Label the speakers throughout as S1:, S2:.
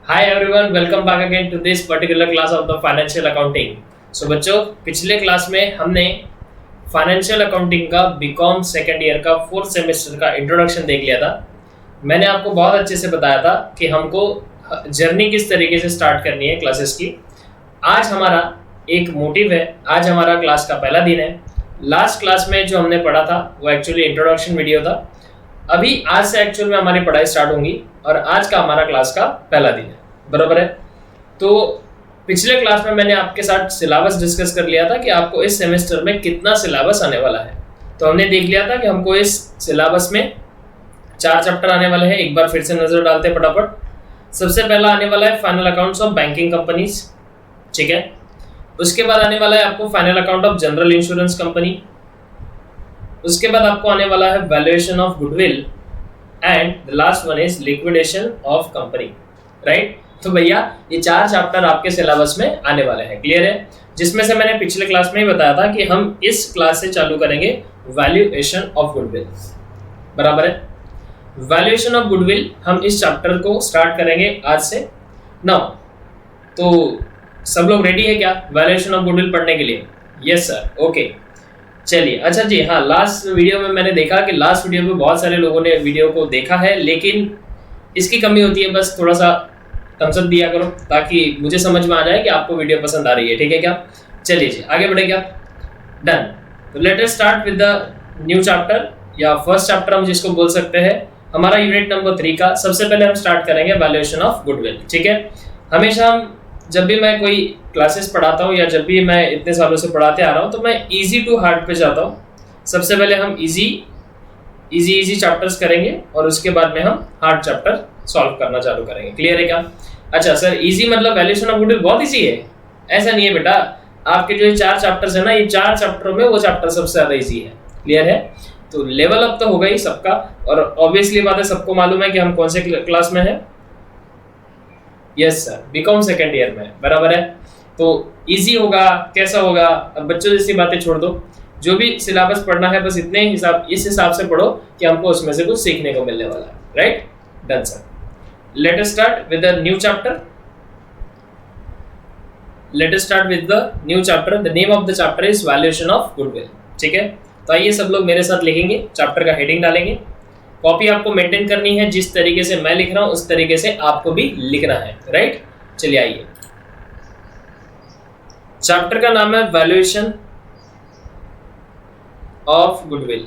S1: Hi everyone, welcome back again to this particular class of the financial accounting. So बच्चों, पिछले class में हमने financial accounting का BCom second year का fourth semester का introduction देख लिया था। मैंने आपको बहुत अच्छे से बताया था कि हमको जर्नी किस तरीके से स्टार्ट करनी है क्लासेस की। आज हमारा एक मोटिव है, आज हमारा क्लास का पहला दिन है। लास्ट क्लास में जो हमने पढ़ा था वो एक्चुअली इंट्रोडक्शन वीडियो था। अभी आज से एक्चुअल में हमारी पढ़ाई स्टार्ट होगी और आज का हमारा क्लास का पहला दिन है, बराबर है। तो पिछले क्लास में मैंने आपके साथ सिलेबस डिस्कस कर लिया था कि आपको इस सेमेस्टर में कितना सिलेबस आने वाला है। तो हमने देख लिया था कि हमको इस सिलेबस में 4 चैप्टर आने वाले हैं। एक बार फिर से नजर डालते हैं फटाफट। सबसे पहला आने वाला है final accounts of banking companies, ठीक है। उसके बाद आने वाला है आपको final account of general insurance company. उसके बाद आपको आने वाला है valuation of goodwill and the last one is liquidation of company, right. तो भैया ये 4 चैप्टर आपके सिलेबस में आने वाले हैं, क्लियर है। जिसमें से मैंने पिछले क्लास में ही बताया था कि हम इस क्लास से चालू करेंगे वैल्यूएशन ऑफ गुडविल, बराबर है। वैल्यूएशन ऑफ गुडविल हम इस चैप्टर को स्टार्ट करेंगे आज से। नाउ तो सब लोग रेडी है क्या वैल्यूएशन ऑफ गुडविल पढ़ने के लिए? यस सर, ओके चलिए। अच्छा जी, हाँ, लास्ट वीडियो में मैंने देखा कि लास्ट वीडियो में बहुत सारे लोगों ने वीडियो को देखा है, लेकिन इसकी कमी होती है, बस थोड़ा सा थम्स अप दिया करो ताकि मुझे समझ में आ जाए कि आपको वीडियो पसंद आ रही है, ठीक है क्या। चलिए जी, आगे बढ़े क्या। डन। तो let us start with the new chapter या फर्स्ट चैप्टर हम जिसको बोल सकते हैं, हमारा यूनिट नंबर 3 का। सबसे पहले हम स्टार्ट करेंगे वैल्यूएशन ऑफ गुडविल, ठीक है। हमेशा हम जब भी मैं कोई क्लासेस पढ़ाता हूँ या जब भी मैं इतने सालों से पढ़ाते आ रहा हूँ तो मैं इजी टू हार्ड पे जाता हूँ। सबसे पहले हम इजी चैप्टर्स करेंगे और उसके बाद में हम हार्ड चैप्टर सॉल्व करना चालू करेंगे, क्लियर है क्या। अच्छा सर, इजी मतलब वैल्यूएशन ऑफ गुडविल बहुत इजी है? ऐसा नहीं है बेटा, आपके जो 4 चैप्टर्स है ना, ये 4 चैप्टरों में वो चैप्टर सबसे ज्यादा इजी है, क्लियर है। तो लेवल अप तो होगा ही सबका, और ऑब्वियसली बात है सबको मालूम है कि हम कौन से क्लास में है। Yes sir, BCom second year में, बराबर है। तो इजी होगा, कैसा होगा, अब बच्चों जैसी बातें छोड़ दो। जो भी सिलेबस पढ़ना है बस इस हिसाब से पढ़ो कि हमको उसमें से कुछ सीखने को मिलने वाला है, right. Done sir. Let us start with the new chapter. The name of the chapter is valuation of goodwill, ठीक है। तो आइए सब लोग मेरे साथ लिखेंगे, चैप्टर का हेडिंग डालेंगे। कॉपी आपको मेंटेन करनी है, जिस तरीके से मैं लिख रहा हूं उस तरीके से आपको भी लिखना है, राइट। चलिए आइए, चैप्टर का नाम है वैल्यूएशन ऑफ गुडविल।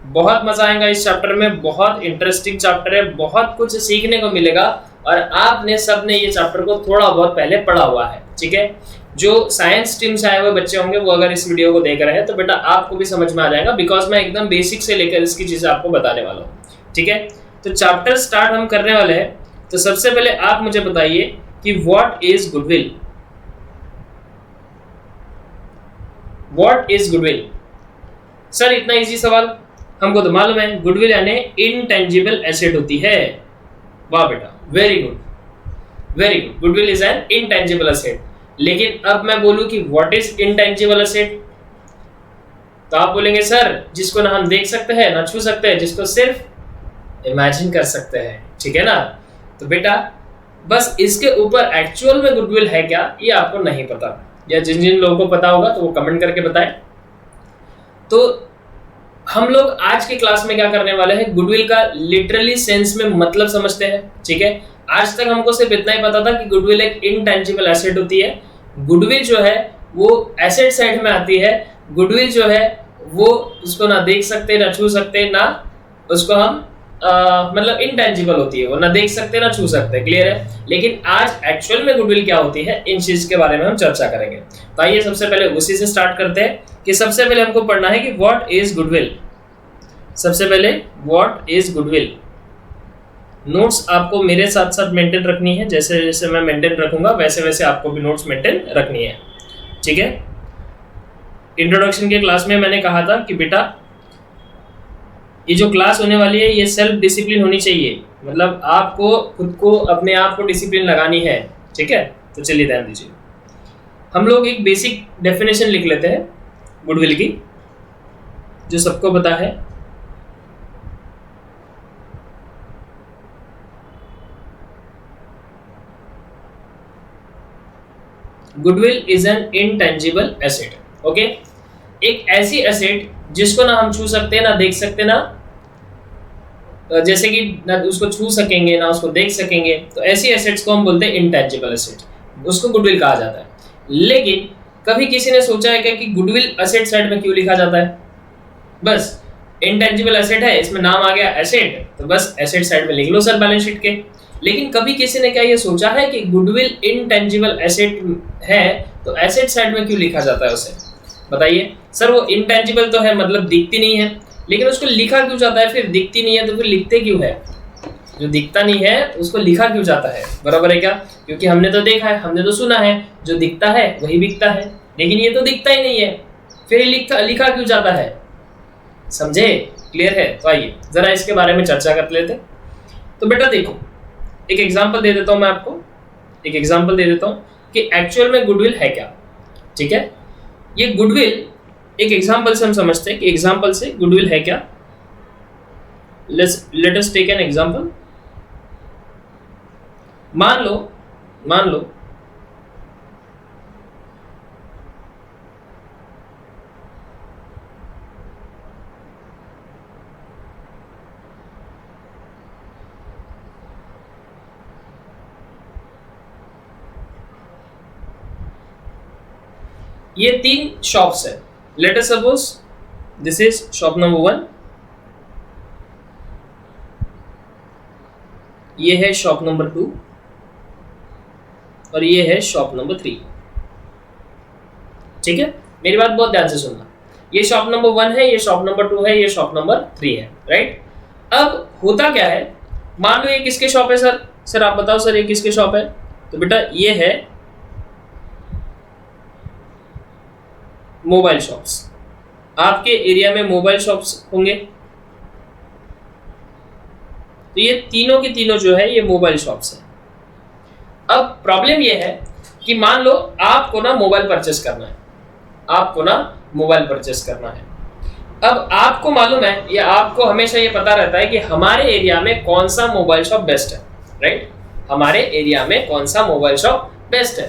S1: बहुत मजा आएगा इस चैप्टर में, बहुत इंटरेस्टिंग चैप्टर है, बहुत कुछ सीखने को मिलेगा। और आपने सबने ये चैप्टर को थोड़ा बहुत पहले पढ़ा हुआ है, ठीक है। जो साइंस स्ट्रीम से आए हुए बच्चे होंगे वो अगर इस वीडियो को देख रहे हैं तो बेटा आपको भी समझ में आ जाएगा, बिकॉज मैं एकदम बेसिक से लेकर इसकी चीजें आपको बताने वाला हूँ, ठीक है। तो चैप्टर स्टार्ट हम करने वाले हैं। तो सबसे पहले आप मुझे बताइए कि what is goodwill. What is goodwill? Sir इतना इजी सवाल, हमको तो मालूम है, गुडविल यानी इनटेंजिबल एसेट होती है। वाह बेटा, very good, very good. Goodwill is an intangible asset. लेकिन अब मैं बोलूं कि व्हाट इज इनटेंजिबल एसेट, तो आप बोलेंगे सर जिसको ना हम देख सकते हैं ना छू सकते हैं, जिसको सिर्फ इमेजिन कर सकते हैं, ठीक है ना। तो बेटा बस इसके ऊपर एक्चुअल में गुडविल है क्या ये आपको नहीं पता, या जिन जिन लोगों को पता होगा तो वो कमेंट करके बताएं। तो हम लोग आज की क्लास में क्या करने वाले हैं, गुडविल का लिटरली सेंस में मतलब समझते हैं, ठीक है। आज तक हमको सिर्फ इतना ही पता था कि गुडविल एक इनटेंजिबल एसेट होती है। गुडविल जो है वो एसेट साइड में आती है। गुडविल जो है वो उसको ना देख सकते ना छू सकते, ना उसको हम मतलब इनटेंजिबल होती है, वो ना देख सकते ना छू सकते, क्लियर है। लेकिन आज एक्चुअल में गुडविल क्या होती है इन चीज के बारे में हम चर्चा करेंगे। तो आइए सबसे पहले उसी से स्टार्ट करते हैं कि सबसे पहले हमको पढ़ना है कि व्हाट इज गुडविल। सबसे पहले व्हाट इज गुडविल। नोट्स आपको मेरे साथ साथ मेंटेन रखनी है, जैसे जैसे मैं मेंटेन रखूंगा वैसे वैसे आपको भी नोट्स मेंटेन रखनी है, ठीक है। इंट्रोडक्शन के क्लास में मैंने कहा था कि बेटा ये जो क्लास होने वाली है ये सेल्फ डिसिप्लिन होनी चाहिए, मतलब आपको खुद को अपने आप को डिसिप्लिन लगानी है, ठीक है। तो चलिए ध्यान दीजिए, हम लोग एक बेसिक डेफिनेशन लिख लेते हैं गुडविल की, जो सबको पता है। Goodwill is an intangible asset. Okay, एक ऐसी एसेट जिसको ना हम छू सकते ना देख सकते ना, जैसे कि ना उसको छू सकेंगे ना उसको देख सकेंगे, तो ऐसी एसेट्स को हम बोलते हैं इंटेंजिबल एसेट, उसको गुडविल कहा जाता है। लेकिन कभी किसी ने सोचा है क्या कि गुडविल एसेट साइड में क्यों लिखा जाता है? बस इंटेंजिबल एसेट है, इसमें नाम आ गया एसेट, तो बस एसेट साइड में लिख लो सर बैलेंस शीट के। लेकिन कभी किसी ने क्या ये सोचा है कि गुडविल इनटेंजिबल एसेट है तो एसेट साइड में क्यों लिखा जाता है उसे? बताइए सर, वो इनटेंजिबल तो है, मतलब दिखती नहीं है, लेकिन उसको लिखा क्यों जाता है? फिर दिखती नहीं है तो फिर लिखते क्यों है? जो दिखता नहीं है उसको लिखा क्यों जाता है? बराबर है क्या? क्योंकि हमने तो देखा है, हमने तो सुना है, जो दिखता है वही बिकता है, लेकिन ये तो दिखता ही नहीं है, फिर लिखा क्यों जाता है? समझे? क्लियर है? तो आइए जरा इसके बारे में चर्चा कर लेते। तो बेटा देखो, एक एग्जांपल दे देता हूं मैं आपको, एक एग्जांपल दे देता हूं कि एक्चुअल में गुडविल है क्या। ठीक है, ये गुडविल एक एग्जांपल से हम समझते हैं कि एग्जांपल से गुडविल है क्या। Let us take an example. मान लो ये 3 शॉप्स है। Let us suppose this is shop number 1, ये है शॉप नंबर 2 और ये है शॉप नंबर 3। ठीक है, मेरी बात बहुत ध्यान से सुनना। ये शॉप नंबर 1 है, ये शॉप नंबर 2 है, ये शॉप नंबर 3 है, राइट? अब होता क्या है, मान लो ये किसके शॉप है सर? सर आप बताओ सर, ये किसके शॉप है? तो बेटा ये है मोबाइल शॉप्स। आपके एरिया में मोबाइल शॉप्स होंगे, तो ये तीनों के तीनों जो है ये मोबाइल शॉप्स है। अब प्रॉब्लम ये है कि मान लो आपको ना मोबाइल परचेस करना है, आपको ना मोबाइल परचेस करना है। अब आपको मालूम है या आपको हमेशा ये पता रहता है कि हमारे एरिया में कौन सा मोबाइल शॉप बेस्ट है, राइट? हमारे एरिया में कौन सा मोबाइल शॉप बेस्ट है,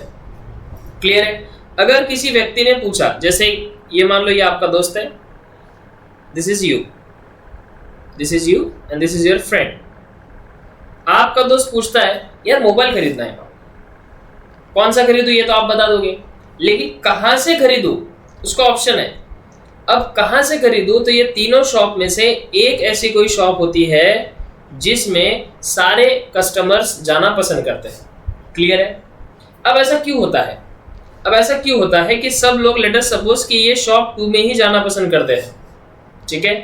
S1: क्लियर है? अगर किसी व्यक्ति ने पूछा, जैसे ये मान लो ये आपका दोस्त है, this is you and this is your friend. आपका दोस्त पूछता है यार मोबाइल खरीदना है, कौन सा खरीदूं ये तो आप बता दोगे, लेकिन कहां से खरीदूं उसका ऑप्शन है। अब कहां से खरीदूं, तो ये तीनों शॉप में से एक ऐसी कोई शॉप होती है जिसमें सारे कस्टमर्स जाना पसंद करते हैं, क्लियर है? अब ऐसा क्यों होता है? अब ऐसा क्यों होता है कि सब लोग, लेट अस सपोज कि ये शॉप 2 में ही जाना पसंद करते हैं, ठीक है?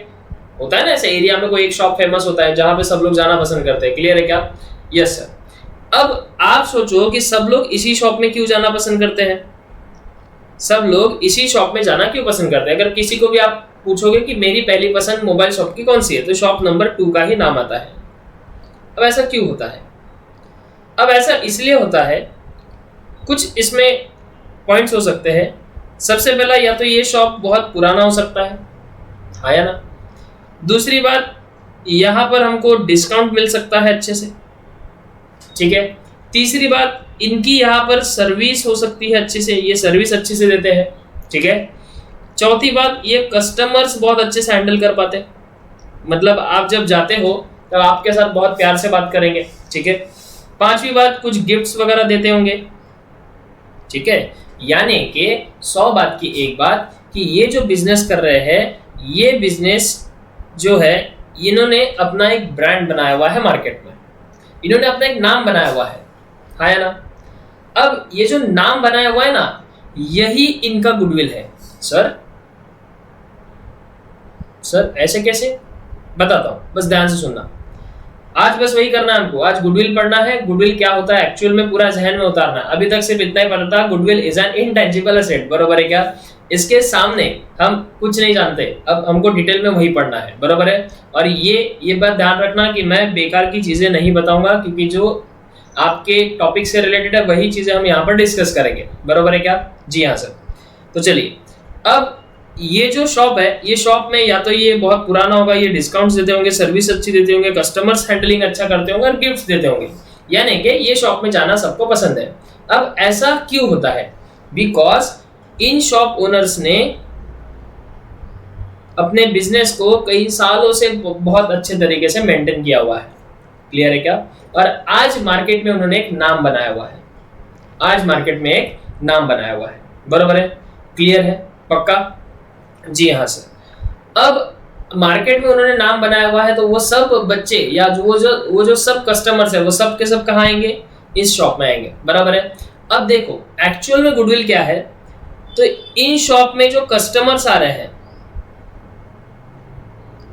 S1: होता है ना ऐसे, एरिया में कोई एक शॉप फेमस होता है जहां पे सब लोग जाना पसंद करते हैं, क्लियर है क्या? Yes sir. अब आप सोचो कि सब लोग इसी शॉप में क्यों जाना पसंद करते हैं? सब लोग इसी शॉप में जाना क्यों पसंद करते हैं? अगर किसी को भी आप पूछोगे कि मेरी पहली पसंद मोबाइल शॉप की कौन सी है, तो शॉप नंबर 2 का ही नाम आता है। अब ऐसा क्यों होता है? अब ऐसा इसलिए होता है, कुछ इसमें पॉइंट्स हो सकते हैं। सबसे पहला, या तो ये शॉप बहुत पुराना हो सकता है, हाँ या ना? दूसरी बात, यहाँ पर हमको डिस्काउंट मिल सकता है अच्छे से, ठीक है? तीसरी बात, इनकी यहाँ पर सर्विस हो सकती है अच्छे से, ये सर्विस अच्छे से देते हैं, ठीक है? चौथी बात, ये कस्टमर्स बहुत अच्छे से हैंडल कर पाते हैं, मतलब आप जब जाते हो तब आपके साथ बहुत प्यार से बात करेंगे, ठीक है? पांचवी बात, कुछ गिफ्ट्स वगैरह देते होंगे, ठीक है? यानी कि 100 बात की एक बात कि ये जो बिजनेस कर रहे हैं, ये बिजनेस जो है इन्होंने अपना एक ब्रांड बनाया हुआ है मार्केट में, इन्होंने अपना एक नाम बनाया हुआ है, हाँ या ना? अब ये जो नाम बनाया हुआ है ना, यही इनका गुडविल है। सर ऐसे कैसे? बताता हूं, बस ध्यान से सुनना। आज बस वही करना है हमको, आज गुडविल पढ़ना है, गुडविल क्या होता है एक्चुअल में पूरा जहन में उतारना है। अभी तक सिर्फ इतना ही पता था, goodwill is an intangible asset, बरोबर है क्या? इसके सामने हम कुछ नहीं जानते, अब हमको डिटेल में वही पढ़ना है, बरोबर है? और ये बात ध्यान रखना कि मैं बेकार की चीजें नहीं बताऊंगा, क्योंकि जो आपके टॉपिक से रिलेटेड है वही चीजें हम यहाँ पर डिस्कस करेंगे, बरोबर है क्या? जी हाँ सर। तो चलिए, अब ये जो शॉप है, ये शॉप में या तो ये बहुत पुराना होगा, ये डिस्काउंट्स देते होंगे, सर्विस अच्छी देते होंगे, कस्टमर्स हैंडलिंग अच्छा करते होंगे और गिफ्ट्स देते होंगे, यानी कि ये शॉप में जाना सबको पसंद है। अब ऐसा क्यों होता है? बिकॉज इन शॉप ओनर्स ने अपने बिजनेस को कई सालों से बहुत अच्छे तरीके से मेंटेन किया हुआ है। क्लियर है क्या? और आज मार्केट में उन्होंने एक नाम बनाया हुआ है, आज मार्केट में एक नाम बनाया हुआ है। बरोबर है? क्लियर है? पक्का? जी हाँ सर। अब मार्केट में उन्होंने नाम बनाया हुआ है, तो वो सब बच्चे या वो जो सब कस्टमर्स है वो सब के सब कहाँ आएंगे? इस शॉप में आएंगे। बराबर है? अब देखो एक्चुअल में गुडविल क्या है, तो इन शॉप में जो कस्टमर्स आ रहे हैं,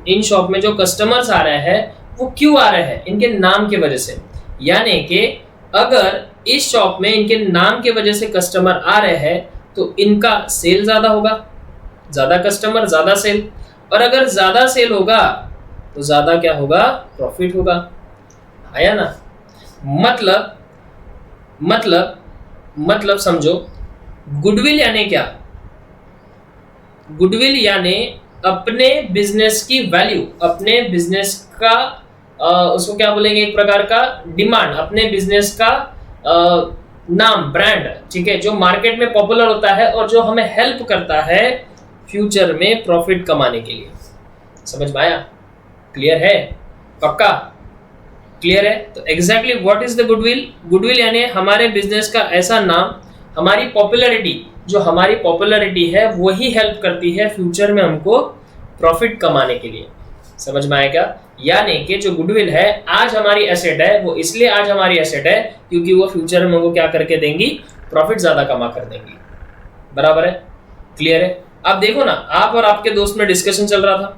S1: इन शॉप में जो कस्टमर्स आ रहे हैं वो क्यों आ रहे हैं? इनके नाम की वजह से। यानी कि अगर इस शॉप में इनके नाम की वजह से कस्टमर आ रहे हैं तो इनका सेल ज्यादा होगा, ज्यादा कस्टमर ज्यादा सेल, और अगर ज्यादा सेल होगा तो ज्यादा क्या होगा? प्रॉफिट होगा। आया ना? मतलब समझो, गुडविल यानी क्या? गुडविल यानी अपने बिजनेस की वैल्यू, अपने बिजनेस का उसको क्या बोलेंगे, एक प्रकार का डिमांड, अपने बिजनेस का नाम, ब्रांड, ठीक है, जो मार्केट में पॉपुलर होता है और जो हमें हेल्प करता है फ्यूचर में प्रॉफिट कमाने के लिए। समझ में आया? क्लियर है? पक्का? क्लियर है? तो exactly what is the goodwill? Goodwill यानी हमारे बिजनेस का ऐसा नाम, हमारी पॉपुलैरिटी, जो हमारी पॉपुलैरिटी है वही हेल्प करती है फ्यूचर में हमको प्रॉफिट कमाने के लिए। समझ में आया क्या? यानी कि जो गुडविल है आज हमारी एसेट है, वो इसलिए आज हमारी एसेट है क्योंकि वो फ्यूचर में हमको क्या करके देंगी? प्रॉफिट ज्यादा कमा कर देंगी। बराबर है? क्लियर है? अब देखो ना, आप और आपके दोस्त में डिस्कशन चल रहा था,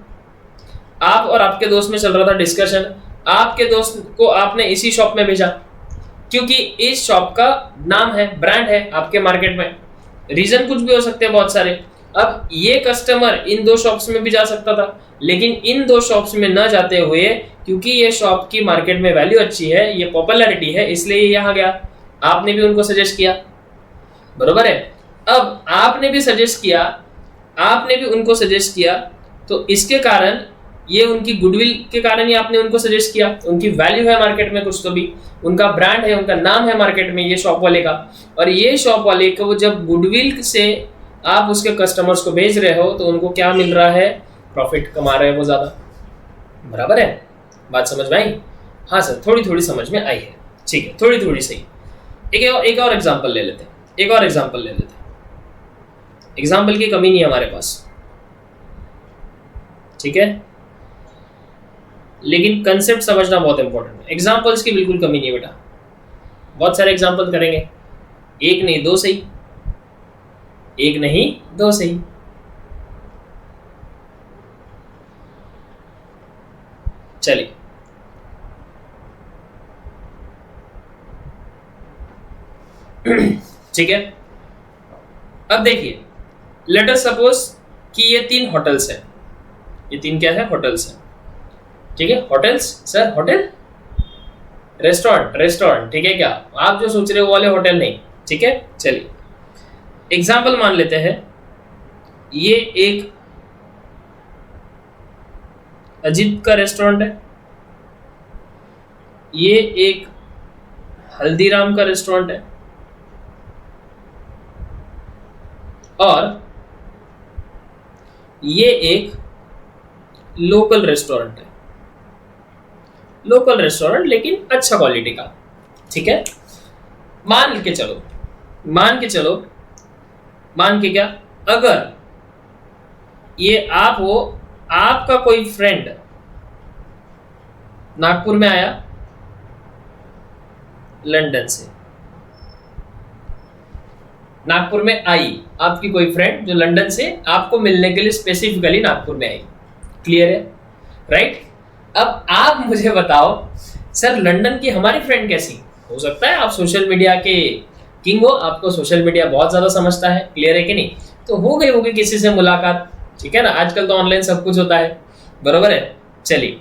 S1: आप और आपके दोस्त में चल रहा था डिस्कशन, आपके दोस्त को आपने इसी शॉप में भेजा क्योंकि इस शॉप का नाम है, ब्रांड है आपके मार्केट में। रीजन कुछ भी हो सकते हैं, बहुत सारे। अब ये कस्टमर इन दो शॉप्स में भी जा सकता था, लेकिन इन दो शॉप्स में न जाते हुए, क्योंकि ये शॉप की मार्केट में वैल्यू अच्छी है, ये पॉपुलैरिटी है, इसलिए ये यहाँ गया। आपने भी उनको सजेस्ट किया। बरोबर है? अब आपने भी सजेस्ट किया, आपने भी उनको सजेस्ट किया, तो इसके कारण, ये उनकी गुडविल के कारण ही आपने उनको सजेस्ट किया। उनकी वैल्यू है मार्केट में कुछ तो भी, उनका ब्रांड है, उनका नाम है मार्केट में ये शॉप वाले का। और ये शॉप वाले को जब गुडविल से आप उसके कस्टमर्स को भेज रहे हो तो उनको क्या मिल रहा है? प्रॉफिट कमा रहे हैं वो ज्यादा। बराबर है? बात समझ में आई? हाँ सर, थोड़ी थोड़ी समझ में आई है। ठीक है, थोड़ी थोड़ी सही। एक और एग्जाम्पल ले लेते हैं, एक और एग्जाम्पल ले लेते हैं। एग्जाम्पल की कमी नहीं है हमारे पास, ठीक है, लेकिन कंसेप्ट समझना बहुत इंपॉर्टेंट है। एग्जाम्पल्स की बिल्कुल कमी नहीं है बेटा, बहुत सारे एग्जाम्पल करेंगे, एक नहीं दो सही, एक नहीं दो सही। चलिए, ठीक है। अब देखिए, लेट अस सपोज कि ये 3 होटल्स हैं। ये 3 क्या है? होटल्स हैं। ठीक है, hotels sir, hotel, restaurant, restaurant, ठीक है क्या? आप जो सोच रहे हो वो वाले होटल नहीं, ठीक है। चलिए एग्जाम्पल मान लेते हैं, ये एक अजीत का रेस्टोरेंट है, ये एक हल्दीराम का रेस्टोरेंट है, और ये एक लोकल रेस्टोरेंट है। लोकल रेस्टोरेंट लेकिन अच्छा क्वालिटी का, ठीक है। मान के चलो, मान के क्या, अगर ये आप हो, आपका कोई फ्रेंड नागपुर में आया लंदन से, नागपुर में आई आपकी कोई फ्रेंड जो लंदन से आपको मिलने के लिए स्पेसिफिकली नागपुर में आई। क्लियर है? राइट? अब आप मुझे बताओ सर, लंदन की हमारी फ्रेंड कैसी हो सकता है? आप सोशल मीडिया के किंग हो, आपको सोशल मीडिया बहुत ज्यादा समझता है। क्लियर है कि नहीं? तो हो गई होगी किसी से मुलाकात, ठीक है ना, आजकल तो ऑनलाइन सब कुछ होता है। बरोबर है? चलिए,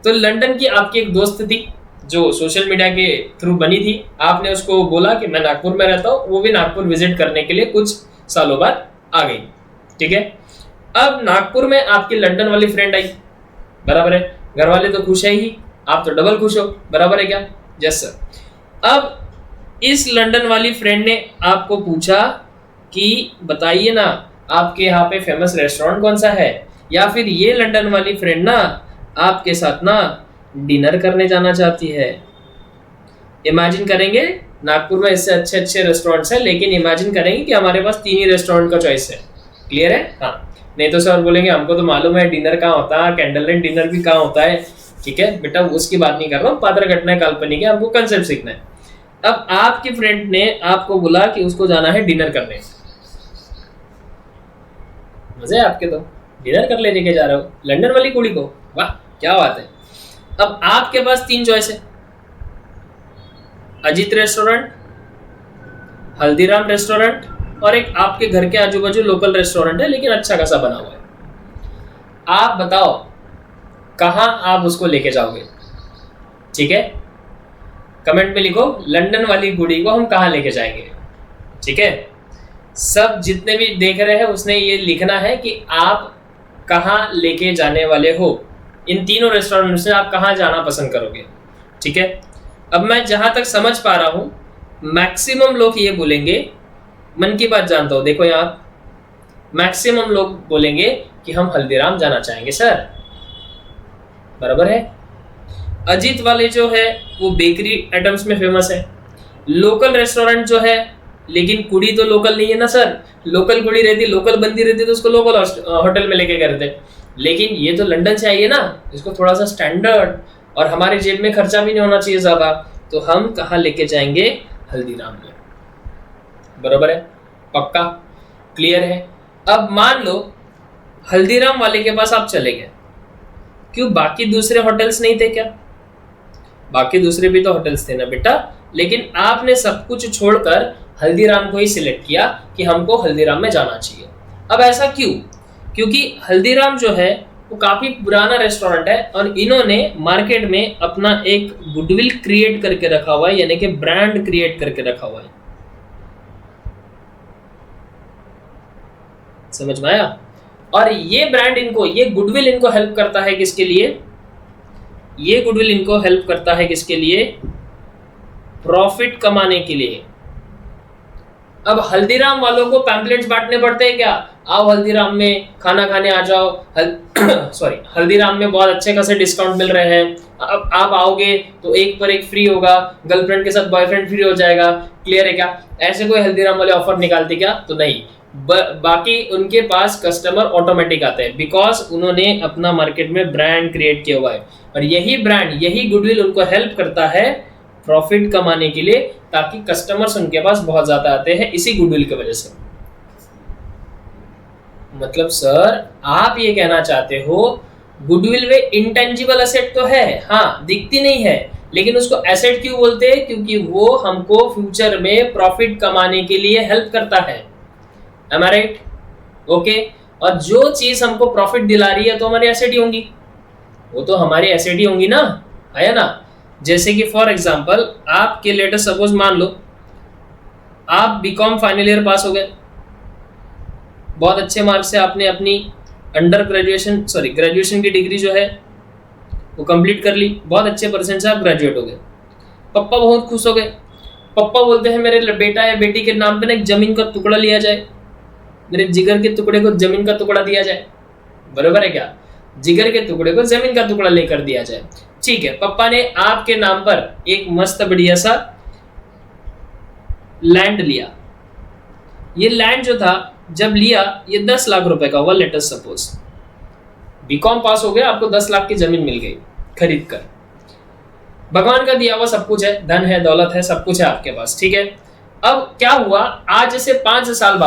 S1: तो लंदन की आपकी एक दोस्त थी जो सोशल मीडिया के थ्रू बनी थी, आपने उसको बोला कि मैं नागपुर में रहता हूँ, वो भी नागपुर विजिट करने के लिए कुछ सालों बाद आ गई, ठीक है। अब नागपुर में आपकी लंदन वाली फ्रेंड आई, बराबर है, घर वाले तो खुश है ही, आप तो डबल खुश हो, बराबर है क्या? Yes sir. अब इस लंदन वाली फ्रेंड ने आपको पूछा कि बताइए ना आपके यहाँ पे फेमस रेस्टोरेंट कौन सा है, या फिर ये लंदन वाली फ्रेंड ना आपके साथ ना डिनर करने जाना चाहती है। इमेजिन करेंगे नागपुर में इससे अच्छे अच्छे रेस्टोरेंट्स हैं, लेकिन इमेजिन करेंगे कि हमारे पास 3 ही रेस्टोरेंट का चॉइस है। क्लियर है? हाँ, नहीं तो सर बोलेंगे हमको तो मालूम है डिनर कहाँ होता है, कैंडल लाइट डिनर भी कहाँ होता है। ठीक है बेटा, उसकी बात नहीं कर रहा हूँ, पात्र घटना काल्पनिक है, हमको कंसेप्ट सीखना है। अब आपकी फ्रेंड ने आपको बोला कि उसको जाना है डिनर करने। मजे आपके तो डिनर कर ले लेके जा रहे हो लंदन वाली कुड़ी को, वाह क्या बात है। अब आपके पास 3 चॉइस है, अजीत रेस्टोरेंट, हल्दीराम रेस्टोरेंट, और एक आपके घर के आजू बाजू लोकल रेस्टोरेंट है लेकिन अच्छा खासा बना हुआ है। आप बताओ कहां आप उसको लेके जाओगे? ठीक है, कमेंट में लिखो लंदन वाली कुड़ी को हम कहां लेके जाएंगे। ठीक है, सब जितने भी देख रहे हैं उसने ये लिखना है कि आप कहां लेके जाने वाले हो, इन तीनों रेस्टोरेंट से आप कहां जाना पसंद करोगे। ठीक है, अब मैं जहां तक समझ पा रहा हूं मैक्सिमम लोग ये बोलेंगे, मन की बात जानता हूं, देखो यहाँ मैक्सिमम लोग बोलेंगे कि हम हल्दीराम जाना चाहेंगे सर। बराबर है। अजीत वाले जो है वो बेकरी आइटम्स में फेमस है, लोकल रेस्टोरेंट जो है, लेकिन कुड़ी तो लोकल नहीं है ना सर, लोकल कुड़ी रहती, लोकल बंदी रहती तो उसको लोकल होटल में लेके गए थे, लेकिन ये तो लंदन से आई है ना, इसको थोड़ा सा स्टैंडर्ड और हमारे जेब में खर्चा भी नहीं होना चाहिए ज्यादा, तो हम कहाँ लेके जाएंगे? हल्दीराम में। बराबर है, पक्का क्लियर है। अब मान लो हल्दीराम वाले के पास आप चले गए, क्यों बाकी दूसरे होटल्स नहीं थे क्या? बाकी दूसरे भी तो होटल्स थे ना बेटा, लेकिन आपने सब कुछ छोड़कर हल्दीराम को ही सिलेक्ट किया कि हमको हल्दीराम में जाना चाहिए। अब ऐसा क्यों? क्योंकि हल्दीराम जो है वो काफी पुराना रेस्टोरेंट है और इन्होंने मार्केट में अपना एक गुडविल क्रिएट करके रखा हुआ है, यानी कि ब्रांड क्रिएट करके रखा हुआ है। समझ में आया? और ये ब्रांड इनको, ये गुडविल इनको हेल्प करता है किसके लिए? ये गुडविल इनको हेल्प करता है किसके लिए? प्रॉफिट कमाने के लिए। अब हल्दीराम वालों को पैम्पलेट्स बांटने पड़ते हैं क्या? आओ हल्दीराम में खाना खाने आ जाओ, सॉरी हल्दीराम में बहुत अच्छे खासे डिस्काउंट मिल रहे हैं, अब आप आओगे तो एक पर एक फ्री होगा, गर्लफ्रेंड के साथ बॉयफ्रेंड फ्री हो जाएगा। क्लियर है क्या? ऐसे कोई हल्दीराम वाले ऑफर निकालते क्या? तो नहीं, बाकी उनके पास कस्टमर ऑटोमेटिक आते हैं, बिकॉज उन्होंने अपना मार्केट में ब्रांड क्रिएट किया हुआ है, और यही ब्रांड, यही गुडविल उनको हेल्प करता है प्रॉफिट कमाने के लिए, ताकि कस्टमर्स उनके पास बहुत ज्यादा आते हैं इसी गुडविल की वजह से। मतलब सर आप ये कहना चाहते हो गुडविल में इंटेंजिबल एसेट तो है, हाँ दिखती नहीं है, लेकिन उसको एसेट क्यों बोलते हैं? क्योंकि वो हमको फ्यूचर में प्रॉफिट कमाने के लिए हेल्प करता है। Am I right? ओके, और जो चीज हमको प्रॉफिट दिला रही है तो हमारी एसेट ही होंगी, वो तो हमारी एसेट ही होंगी ना, है ना? जैसे कि फॉर एग्जांपल आपके लेटेस्ट सपोज मान लो आप बीकॉम फाइनल ईयर पास हो गए, बहुत अच्छे मार्क्स से आपने अपनी अंडर ग्रेजुएशन ग्रेजुएशन की डिग्री जो है वो कंप्लीट कर ली, बहुत अच्छे परसेंट से आप ग्रेजुएट हो गए। पापा बहुत खुश हो गए, पापा बोलते हैं मेरे बेटा या बेटी के नाम पे ना एक जमीन का टुकड़ा लिया जाए, मेरे जिगर के टुकड़े को जमीन का टुकड़ा दिया जाए। बराबर है क्या? जिगर के टुकड़े को जमीन का टुकड़ा लेकर दिया जाए। ठीक है, पापा ने आपके नाम पर एक मस्त बढ़िया सा लैंड लिया। ये लैंड जो था जब लिया ये 10 लाख रुपए का हुआ, लेटेस्ट सपोज बीकॉम पास हो गया, आपको 10 लाख की जमीन मिल गई खरीद कर। भगवान का दिया हुआ सब कुछ है, धन है, दौलत है, सब कुछ है आपके पास। ठीक है, अब क्या हुआ, आज से 5 साल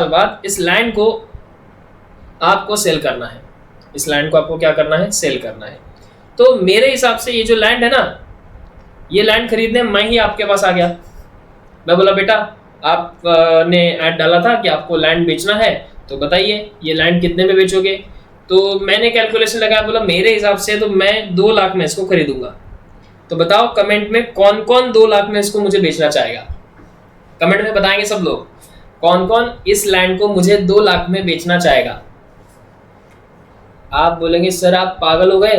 S1: बाद इस लैंड को आपको सेल करना है। इस लैंड को आपको क्या करना है? सेल करना है। तो मेरे हिसाब से ये जो लैंड है ना, ये लैंड खरीदने मैं ही आपके पास आ गया। मैं बोला बेटा आपने ऐड डाला था कि आपको लैंड बेचना है, तो बताइए ये लैंड कितने में बेचोगे? तो मैंने कैलकुलेशन लगाया, बोला मेरे हिसाब से तो मैं 2 लाख में इसको खरीदूंगा। तो बताओ कमेंट में कौन कौन 2 लाख में इसको मुझे बेचना चाहेगा? कमेंट में बताएंगे सब लोग कौन कौन इस लैंड को मुझे 2 लाख में बेचना चाहेगा। आप बोलेंगे सर आप पागल हो गए,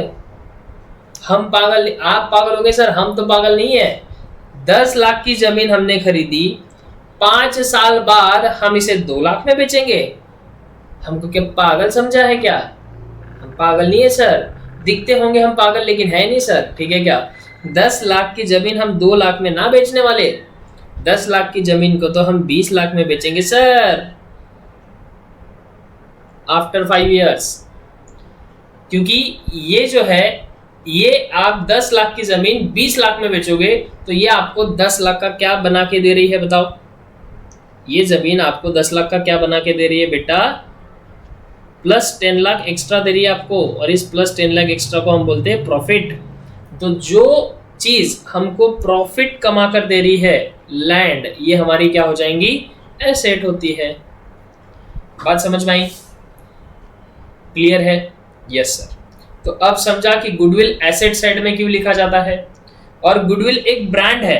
S1: हम पागल, आप पागल हो गए सर, हम तो पागल नहीं है। 10 लाख की जमीन हमने खरीदी, 5 साल बाद हम इसे 2 लाख में बेचेंगे। हमको क्या पागल समझा है क्या? हम पागल नहीं है सर, दिखते होंगे हम पागल लेकिन है नहीं सर, ठीक है क्या? 10 लाख की जमीन हम 2 लाख में ना बेचने वाले, 10 लाख की जमीन को तो हम 20 लाख में बेचेंगे सर, आफ्टर 5 इयर्स। क्योंकि ये जो है, ये आप 10 लाख की जमीन 20 लाख में बेचोगे तो ये आपको 10 लाख का क्या बना के दे रही है बताओ? ये जमीन आपको 10 लाख का क्या बना के दे रही है बेटा? प्लस 10 लाख एक्स्ट्रा दे रही है आपको, और इस प्लस 10 लाख एक्स्ट्रा को हम बोलते हैं प्रॉफिट। तो जो चीज हमको प्रॉफिट कमा कर दे रही है, लैंड, ये हमारी क्या हो जाएंगी? एसेट होती है। बात समझ में आई? क्लियर है? Yes sir. तो अब समझा कि गुडविल एसेट साइड में क्यों लिखा जाता है। और गुडविल एक ब्रांड है,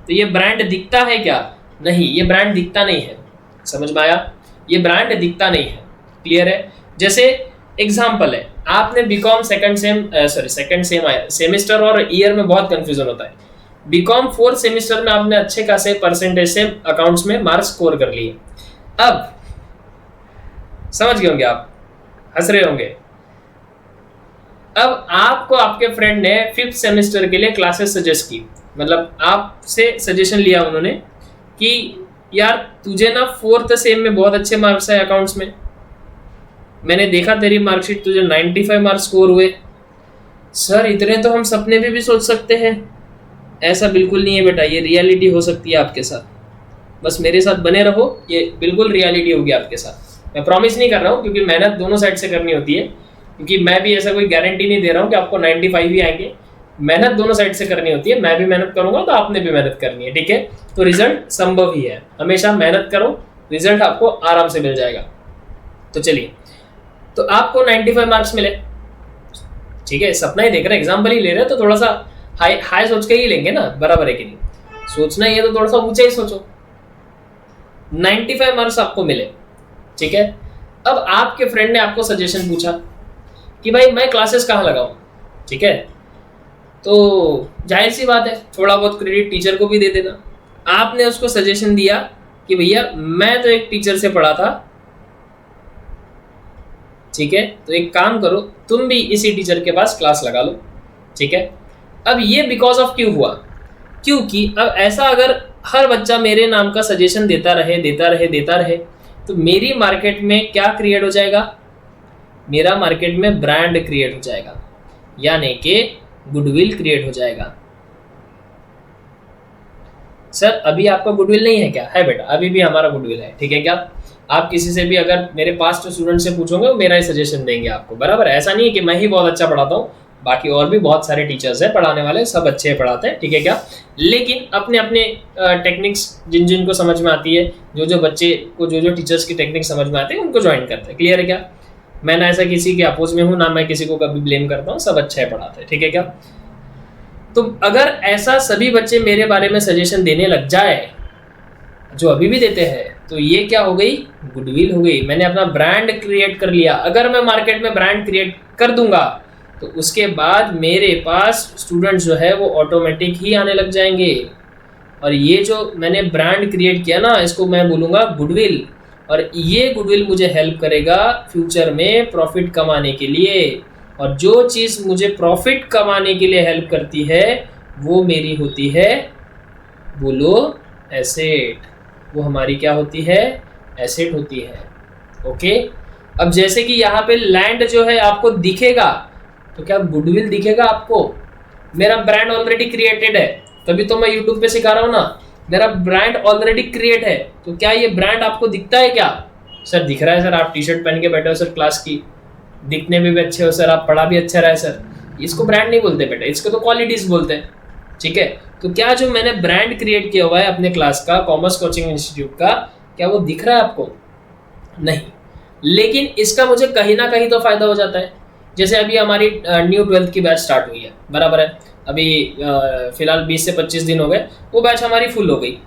S1: तो ये ब्रांड दिखता है क्या? नहीं, ये ब्रांड दिखता नहीं है। समझ में आया? ये ब्रांड दिखता नहीं है। क्लियर है? जैसे एग्जाम्पल है, आपने बीकॉम सेकंड सेमेस्टर और ईयर में बहुत कंफ्यूजन होता है। बीकॉम 4th सेमेस्टर में आपने अच्छे खासे परसेंटेज से अकाउंट्स में मार्क्स स्कोर कर लिए। अब समझ गए होंगे आप, हंस रहे होंगे। अब आपको आपके फ्रेंड ने 5th सेमेस्टर के लिए क्लासेस सजेस्ट की, मतलब आपसे सजेशन लिया उन्होंने कि यार तुझे ना 4th सेम में बहुत अच्छे मार्क्स है अकाउंट्स में, मैंने देखा तेरी मार्कशीट, तुझे 95 मार्क्स स्कोर हुए। सर इतने तो हम सपने में भी सोच सकते हैं। ऐसा बिल्कुल नहीं है बेटा, ये रियलिटी हो सकती है आपके साथ। बस मेरे साथ बने रहो, ये बिल्कुल रियलिटी होगी आपके साथ। मैं प्रॉमिस नहीं कर रहा हूँ, क्योंकि मेहनत दोनों साइड से करनी होती है, क्योंकि मैं भी ऐसा कोई गारंटी नहीं दे रहा हूँ कि आपको 95 ही आएंगे। मेहनत दोनों साइड से करनी होती है, मैं भी मेहनत करूंगा तो आपने भी मेहनत करनी है, ठीक है? तो रिजल्ट संभव ही है। हमेशा मेहनत करो, रिजल्ट आपको आराम से मिल जाएगा। तो चलिए, तो आपको 95 मार्क्स मिले, ठीक है? सपना ही देख रहे, एग्जाम्पल ही ले रहे हैं, तो थोड़ा सा हाई सोच के ही लेंगे ना, बराबर है कि नहीं? सोचना ही है तो थोड़ा सा ऊंचा ही सोचो। 95 मार्क्स आपको मिले, ठीक है? अब आपके फ्रेंड ने आपको सजेशन पूछा कि भाई मैं क्लासेस कहाँ लगाऊं, ठीक है? तो जाहिर सी बात है, थोड़ा बहुत क्रेडिट टीचर को भी दे देना। आपने उसको सजेशन दिया कि भैया मैं तो एक टीचर से पढ़ा था, ठीक है? तो एक काम करो, तुम भी इसी टीचर के पास क्लास लगा लो, ठीक है? अब ये बिकॉज ऑफ क्यों हुआ? क्योंकि अब ऐसा अगर हर बच्चा मेरे नाम का सजेशन देता रहे तो मेरी मार्केट में क्या क्रिएट हो जाएगा? मेरा मार्केट में ब्रांड क्रिएट हो जाएगा, यानी कि गुडविल क्रिएट हो जाएगा। सर अभी आपका गुडविल नहीं है क्या? है बेटा, अभी भी हमारा गुडविल है, ठीक है क्या? आप किसी से भी अगर मेरे पास्ट स्टूडेंट से पूछोगे, वो मेरा ही सजेशन देंगे आपको, बराबर? ऐसा नहीं है कि मैं ही बहुत अच्छा पढ़ाता हूँ, बाकी और भी बहुत सारे टीचर्स हैं पढ़ाने वाले, सब अच्छे पढ़ाते हैं, ठीक है क्या? लेकिन अपने अपने टेक्निक्स जिन जिन को समझ में आती है, जो बच्चे को जो टीचर्स की टेक्निक समझ में आती है उनको ज्वाइन करते हैं। क्लियर है क्या? मैं ना ऐसा किसी के अपोज में हूँ, ना मैं किसी को कभी ब्लेम करता हूँ, सब अच्छे पढ़ाते हैं, ठीक है क्या? तो अगर ऐसा सभी बच्चे मेरे बारे में सजेशन देने लग जाए, जो अभी भी देते हैं, तो ये क्या हो गई? गुडविल हो गई। मैंने अपना ब्रांड क्रिएट कर लिया। अगर मैं मार्केट में ब्रांड क्रिएट कर दूंगा तो उसके बाद मेरे पास स्टूडेंट जो है वो ऑटोमेटिक ही आने लग जाएंगे। और ये जो मैंने ब्रांड क्रिएट किया ना, इसको मैं बोलूँगा गुडविल, और ये गुडविल मुझे हेल्प करेगा फ्यूचर में प्रॉफिट कमाने के लिए। और जो चीज़ मुझे प्रॉफिट कमाने के लिए हेल्प करती है वो मेरी होती है, बोलो, एसेट। वो हमारी क्या होती है? एसेट होती है। ओके, अब जैसे कि यहाँ पे लैंड जो है आपको दिखेगा, तो क्या गुडविल दिखेगा आपको? मेरा ब्रांड ऑलरेडी क्रिएटेड है, तभी तो मैं यूट्यूब पे सिखा रहा हूँ ना। मेरा ब्रांड ऑलरेडी क्रिएट है, तो क्या ये ब्रांड आपको दिखता है क्या? सर दिख रहा है सर, आप टी शर्ट पहन के बैठे हो सर क्लास की, दिखने में भी अच्छे हो सर, आप पढ़ा भी अच्छा रहा है सर। इसको ब्रांड नहीं बोलते बेटा, इसको तो क्वालिटीज बोलते हैं, ठीक है? तो क्या जो मैंने ब्रांड क्रिएट किया हुआ है अपने क्लास का, कॉमर्स कोचिंग इंस्टीट्यूट का, क्या वो दिख रहा है आपको? नहीं, लेकिन इसका मुझे कहीं ना कहीं तो फायदा हो जाता है। जैसे अभी हमारी न्यू 12th की बैच स्टार्ट हुई है, बराबर है? अभी फिलहाल 20 से 25 दिन हो गए, वो बैच हमारी फुल हो गई।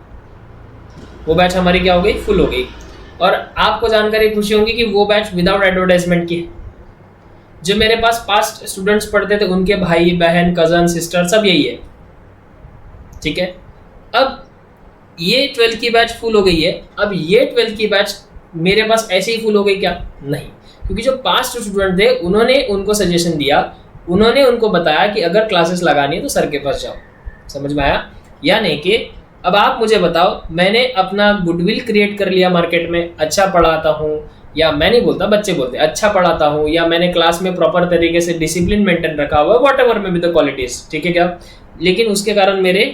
S1: वो बैच हमारी क्या हो गई? फुल हो गई। और आपको जानकारी खुशी होगी कि वो बैच विदाउट एडवर्टाइजमेंट की। जो मेरे पास पास्ट स्टूडेंट्स पढ़ते थे, उनके भाई बहन कजन सिस्टर सब यही है, ठीक है? अब ये 12 की बैच फुल हो गई है, अब ये 12 की बैच मेरे पास ऐसे ही फुल हो गई क्या? नहीं, क्योंकि जो पास्ट स्टूडेंट थे उन्होंने उनको सजेशन दिया, उन्होंने उनको बताया कि अगर क्लासेस लगानी है तो सर के पास जाओ। समझ में आया? यानी कि अब आप मुझे बताओ, मैंने अपना गुडविल क्रिएट कर लिया मार्केट में, अच्छा पढ़ाता हूँ, या मैं नहीं बोलता, बच्चे बोलते अच्छा पढ़ाता हूँ, या मैंने क्लास में प्रॉपर तरीके से डिसिप्लिन मेंटेन रखा हुआ है, वॉट एवर में भी द क्वालिटीज, ठीक है क्या? लेकिन उसके कारण मेरे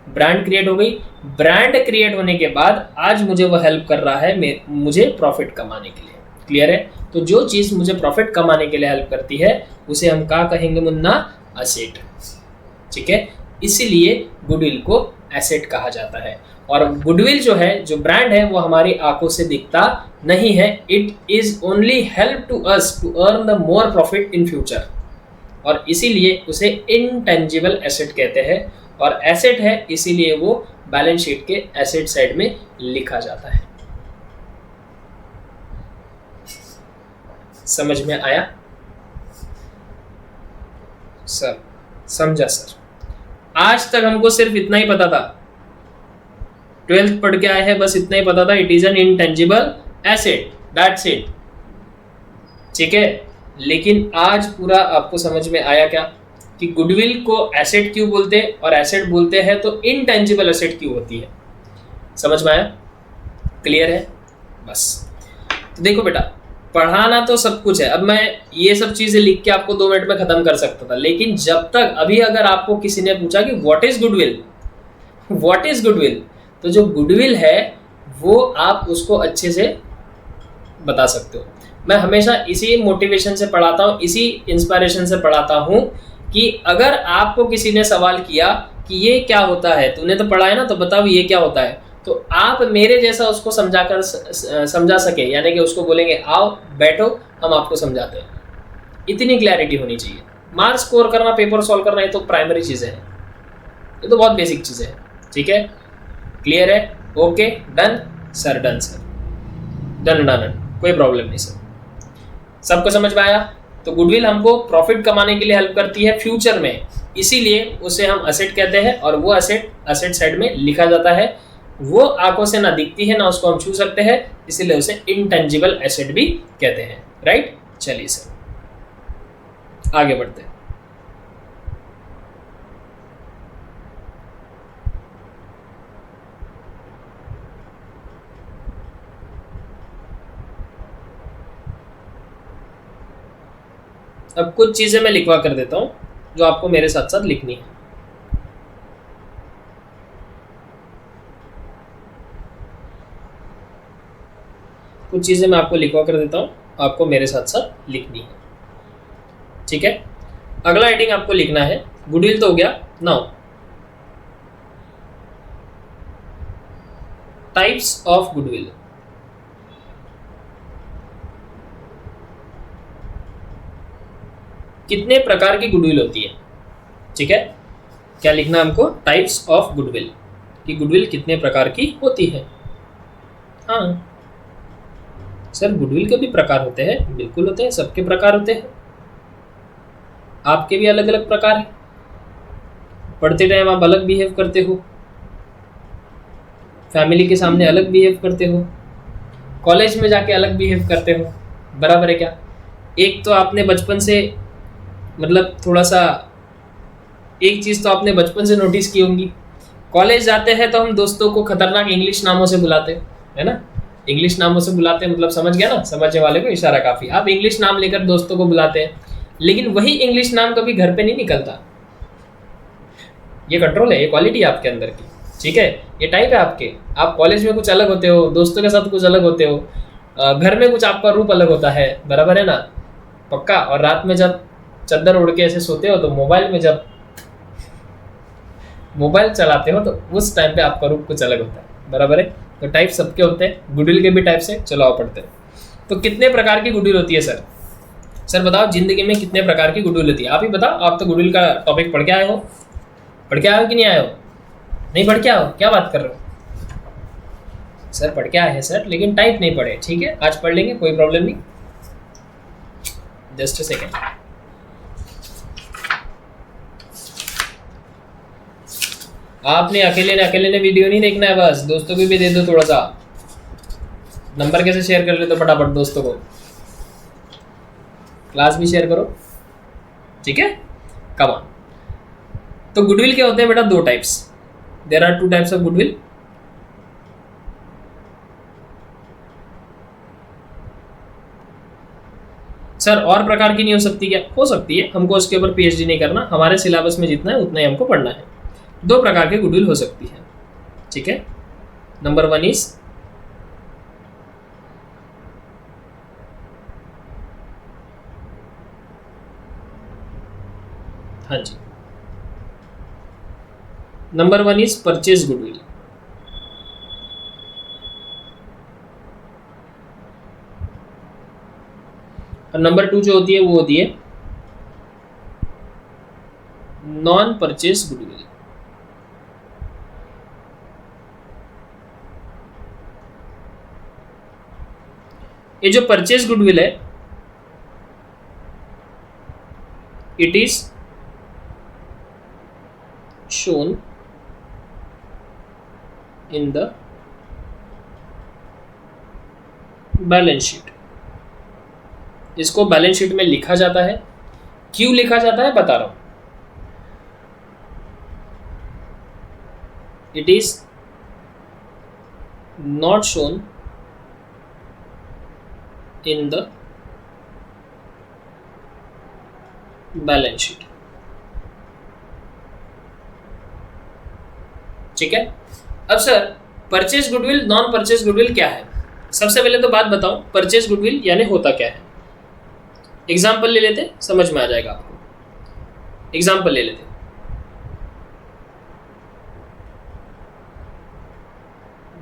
S1: ब्रांड क्रिएट हो गई। ब्रांड क्रिएट होने के बाद आज मुझे वो हेल्प कर रहा है मुझे प्रॉफिट कमाने के लिए। क्लियर है? तो जो चीज़ मुझे प्रॉफिट कमाने के लिए हेल्प करती है उसे हम क्या कहेंगे मुन्ना? एसेट। ठीक है, इसीलिए गुडविल को एसेट कहा जाता है। और गुडविल जो है, जो ब्रांड है, वो हमारी आंखों से दिखता नहीं है। It is only help to us to earn the more profit in future, और इसीलिए उसे इनटेंजिबल एसेट कहते हैं। और एसेट है इसीलिए वो बैलेंस शीट के एसेट साइड में लिखा जाता है। समझ में आया सर? समझा सर? आज तक हमको सिर्फ इतना ही पता था, 12th पढ़ के आए हैं, बस इतना ही पता था, it is an intangible asset, that's it. ठीक है, लेकिन आज पूरा आपको समझ में आया क्या कि गुडविल को एसेट क्यों बोलते हैं, और एसेट बोलते हैं तो इनटेंजिबल एसेट क्यों होती है? समझ में आया? क्लियर है? बस तो देखो बेटा, पढ़ाना तो सब कुछ है। अब मैं ये सब चीजें लिख के आपको 2 मिनट में खत्म कर सकता था, लेकिन जब तक अभी अगर आपको किसी ने पूछा कि what is goodwill, what is goodwill, तो जो गुडविल है वो आप उसको अच्छे से बता सकते हो। मैं हमेशा इसी मोटिवेशन से पढ़ाता हूँ, इसी इंस्पायरेशन से पढ़ाता हूँ कि अगर आपको किसी ने सवाल किया कि ये क्या होता है, तूने तो पढ़ा है ना, तो बताओ ये क्या होता है, तो आप मेरे जैसा उसको समझा सके, यानी कि उसको बोलेंगे आओ बैठो हम आपको समझाते हैं। इतनी क्लैरिटी होनी चाहिए। मार्क्स स्कोर करना, पेपर सॉल्व करना, ये तो प्राइमरी चीज़ें हैं, ये तो बहुत बेसिक चीज़ें हैं। ठीक है, क्लियर है? Okay, done sir? Done sir, done done, कोई प्रॉब्लम नहीं सर। सबको समझ में आया? तो गुडविल हमको प्रॉफिट कमाने के लिए हेल्प करती है फ्यूचर में, इसीलिए उसे हम एसेट कहते हैं, और वो एसेट साइड में लिखा जाता है। वो आंखों से ना दिखती है, ना उसको हम छू सकते हैं, इसीलिए उसे इंटेंजिबल एसेट भी कहते हैं। राइट? चलिए सर आगे बढ़ते हैं। अब कुछ चीजें मैं लिखवा कर देता हूं जो आपको मेरे साथ साथ लिखनी है। कुछ चीजें मैं आपको लिखवा कर देता हूं, आपको मेरे साथ साथ लिखनी है। ठीक है, अगला हेडिंग आपको लिखना है, गुडविल तो हो गया। Now types of goodwill. कितने प्रकार की गुडविल होती है? ठीक है, क्या लिखना हमको? टाइप्स ऑफ गुडविल, कि गुडविल कितने प्रकार की होती है। हाँ सर, गुडविल के भी प्रकार होते हैं, बिल्कुल होते हैं, सबके प्रकार होते हैं, आपके भी अलग अलग प्रकार हैं। पढ़ते टाइम आप अलग बिहेव करते हो, फैमिली के सामने अलग बिहेव करते हो, कॉलेज में जाके अलग बिहेव करते हो, बराबर है क्या? एक तो आपने बचपन से, मतलब थोड़ा सा, एक चीज़ तो आपने बचपन से नोटिस की होंगी, कॉलेज जाते हैं तो हम दोस्तों को खतरनाक इंग्लिश नामों से बुलाते हैं, है ना? इंग्लिश नामों से बुलाते हैं, मतलब समझ गया ना? समझने वाले को इशारा काफ़ी। आप इंग्लिश नाम लेकर दोस्तों को बुलाते हैं, लेकिन वही इंग्लिश नाम कभी घर पे नहीं निकलता। ये कंट्रोल है, ये क्वालिटी है आपके अंदर की। ठीक है, ये टाइप है आपके। आप कॉलेज में कुछ अलग होते हो, दोस्तों के साथ कुछ अलग होते हो, घर में कुछ आपका रूप अलग होता है, बराबर है ना? पक्का। और रात में जब चद्दर उड़ के ऐसे सोते हो, तो मोबाइल में जब मोबाइल चलाते हो, तो उस टाइम पे आपका रूप कुछ अलग होता है, बराबर है? तो टाइप सबके होते हैं, गुडविल के भी टाइप्स है। चलो आओ पढ़ते हैं। तो कितने प्रकार की गुडविल होती है सर? सर बताओ जिंदगी में कितने प्रकार की गुडविल होती है? आप ही बताओ, आप तो गुडविल का टॉपिक पढ़ के आए हो। पढ़ के आए हो कि नहीं आए हो? नहीं पढ़ के आओ, क्या बात कर रहे हो सर? पढ़ के आए हैं सर, लेकिन टाइप नहीं पढ़े। ठीक है, आज पढ़ लेंगे, कोई प्रॉब्लम नहीं। Just a second. आपने अकेले ने वीडियो नहीं देखना है, बस दोस्तों को भी दे दो थोड़ा सा। नंबर कैसे शेयर कर लेते हो फटाफट दोस्तों को, क्लास भी शेयर करो, ठीक है। Come on. तो गुडविल क्या होते हैं बेटा? दो types, there are two types of goodwill. Sir और प्रकार की नहीं हो सकती क्या? हो सकती है, हमको उसके ऊपर पीएचडी नहीं करना, हमारे सिलेबस में जितना है उतना ही हमको पढ़ना है। दो प्रकार की गुडविल हो सकती है, ठीक है। नंबर वन इज हाँ जी, number one is purchase goodwill. और नंबर टू जो होती है वो होती है नॉन परचेज गुडविल। ये जो परचेज गुडविल है, it is shown in the balance sheet. इसको बैलेंस शीट में लिखा जाता है। क्यों लिखा जाता है बता रहा हूं। It is not shown in the balance sheet, ठीक है। अब sir purchase goodwill, non purchase goodwill क्या है? सबसे पहले तो बात बताऊं, परचेज गुडविल यानी होता क्या है। एग्जाम्पल ले लेते, समझ में आ जाएगा आपको। एग्जाम्पल ले लेते,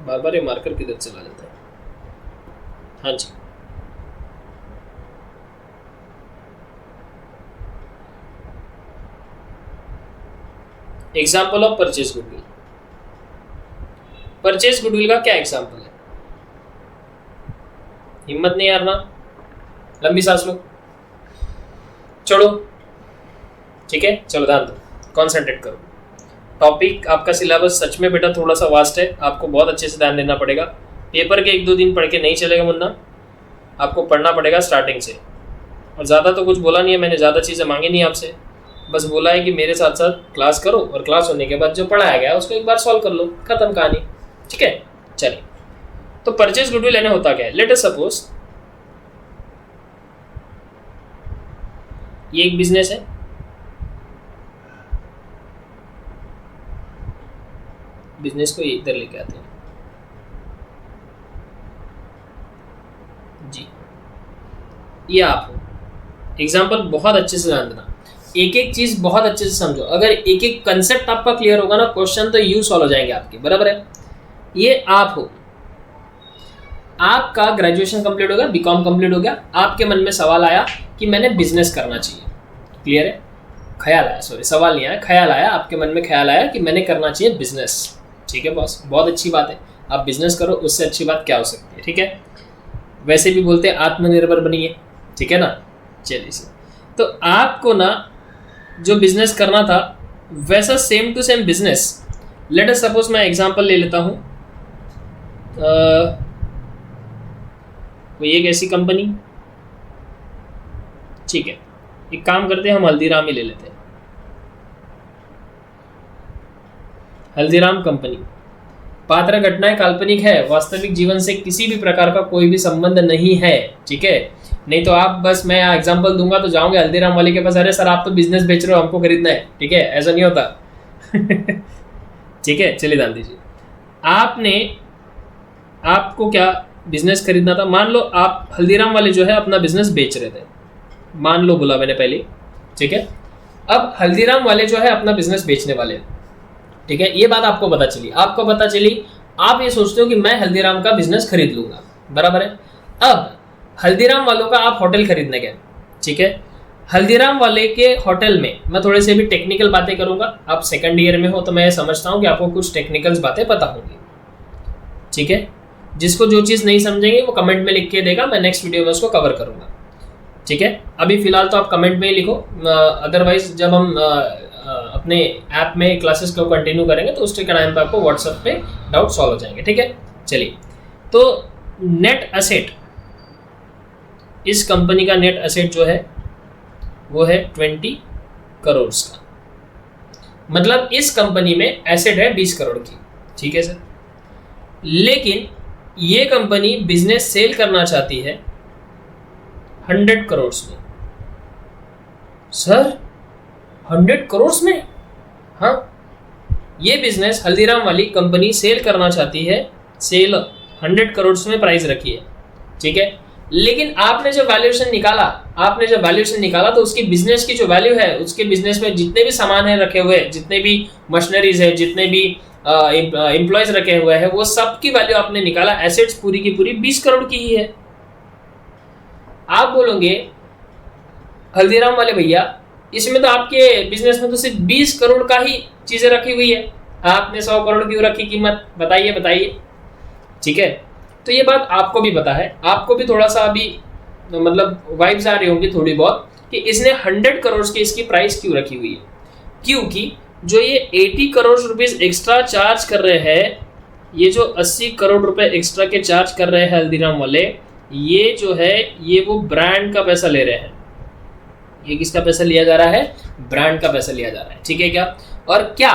S1: बार बार ये मार्कर किधर चला जाता है। हाँ जी, example of purchase goodwill. Purchase goodwill का क्या एग्जाम्पल है? हिम्मत नहीं हारना, लंबी सांस लो, छोड़ो, ठीक है। चलो ध्यान दो, कॉन्सेंट्रेट करो। टॉपिक आपका सिलेबस सच में बेटा थोड़ा सा वास्ट है, आपको बहुत अच्छे से ध्यान देना पड़ेगा। पेपर के एक दो दिन पढ़ के नहीं चलेगा मुन्ना, आपको पढ़ना पड़ेगा स्टार्टिंग से। और ज़्यादा तो कुछ बोला नहीं है मैंने, ज़्यादा चीज़ें मांगी नहीं आपसे, बस बोला है कि मेरे साथ साथ क्लास करो और क्लास होने के बाद जो पढ़ाया गया उसको एक बार सॉल्व कर लो, खत्म कहानी, ठीक है। चलिए, तो परचेज गुडविल लेने होता क्या है? लेट अस सपोज ये एक बिजनेस है, बिजनेस को इधर लेके आते हैं जी, ये आप हो। एग्जाम्पल बहुत अच्छे से ध्यान देना, एक एक चीज बहुत अच्छे से समझो। अगर एक एक कंसेप्ट आपका क्लियर होगा ना, क्वेश्चन तो यू सॉल्व हो जाएंगे आपके, बराबर है। ये आप हो, आपका ग्रेजुएशन कंप्लीट हो गया, बीकॉम कंप्लीट हो गया, आपके मन में सवाल आया कि मैंने बिजनेस करना चाहिए, क्लियर है। ख्याल आया, सॉरी सवाल नहीं आया, ख्याल आया, आपके मन में ख्याल आया कि मैंने करना चाहिए बिजनेस, ठीक है बॉस, बहुत अच्छी बात है, आप बिजनेस करो, उससे अच्छी बात क्या हो सकती है, ठीक है। वैसे भी बोलते हैं आत्मनिर्भर बनिए, ठीक है ना। चलिए, तो आपको ना जो बिजनेस करना था वैसा same to same business, let us suppose मैं एग्जांपल ले लेता हूँ, कोई एक ऐसी कंपनी, ठीक है, एक काम करते हैं हम हल्दीराम ही ले लेते हैं। हल्दीराम कंपनी, पात्र घटनाएं काल्पनिक है, वास्तविक जीवन से किसी भी प्रकार का कोई भी संबंध नहीं है, ठीक है। नहीं तो आप बस मैं एग्जांपल दूंगा तो जाओगे हल्दीराम वाले के पास, अरे सर आप तो बिजनेस बेच रहे हो, हमको खरीदना है, ठीक है, ऐसा नहीं होता। ठीक है, चलिए ध्यान दीजिए। आपको क्या बिजनेस खरीदना था, मान लो आप हल्दीराम वाले जो है अपना बिजनेस बेच रहे थे, मान लो बोला मैंने पहले, ठीक है। अब हल्दीराम वाले जो है अपना बिजनेस बेचने वाले हैं, ठीक है, ये बात आपको पता चली, आपको पता चली, आप ये सोचते हो कि मैं हल्दीराम का बिजनेस खरीद लूंगा, बराबर है। अब हल्दीराम वालों का आप होटल खरीदने गए, ठीक है। हल्दीराम वाले के होटल में मैं थोड़े से भी टेक्निकल बातें करूंगा, आप सेकंड ईयर में हो तो मैं समझता हूं कि आपको कुछ टेक्निकल्स बातें पता होंगी, ठीक है। जिसको जो चीज़ नहीं समझेंगे वो कमेंट में लिख के देगा, मैं नेक्स्ट वीडियो में उसको कवर करूंगा, ठीक है। अभी फिलहाल तो आप कमेंट में ही लिखो, अदरवाइज जब हम अपने ऐप में क्लासेस को कंटिन्यू करेंगे तो उसके टाइम पे आपको व्हाट्सएप पे डाउट सॉल्व हो जाएंगे, ठीक है। चलिए, तो नेट एसेट, इस कंपनी का नेट एसेट जो है वो है 20 करोड़ का, मतलब इस कंपनी में एसेट है 20 करोड़ की, ठीक है सर। लेकिन ये कंपनी बिजनेस सेल करना चाहती है 100 करोड़ में। सर 100 करोड़ में? हाँ, ये बिजनेस हल्दीराम वाली कंपनी सेल करना चाहती है, सेल 100 करोड़ में प्राइस रखी है, ठीक है। लेकिन आपने जो वैल्यूएशन निकाला तो उसकी बिजनेस की जो वैल्यू है, उसके बिजनेस में जितने भी सामान है रखे हुए, जितने भी मशीनरीज है, जितने भी एम्प्लॉयज रखे हुए हैं, वो सब की वैल्यू आपने निकाला, एसेट्स पूरी की पूरी 20 करोड़ की ही है। आप बोलोगे हल्दीराम वाले भैया, इसमें तो आपके बिजनेस में तो सिर्फ 20 करोड़ का ही चीजें रखी हुई है, आपने 100 करोड़ क्यों रखी कीमत, बताइए, ठीक है। तो ये बात आपको भी पता है, आपको भी थोड़ा सा अभी मतलब वाइब्स आ रही होंगी थोड़ी बहुत कि इसने 100 करोड़ की इसकी प्राइस क्यों रखी हुई है, क्योंकि जो ये 80 करोड़ रुपीस एक्स्ट्रा चार्ज कर रहे हैं, ये जो 80 करोड़ रुपए एक्स्ट्रा के चार्ज कर रहे हैं हल्दीराम वाले, ये जो है ये वो ब्रांड का पैसा ले रहे हैं। ये किसका पैसा लिया जा रहा है? ब्रांड का पैसा लिया जा रहा है, ठीक है क्या। और क्या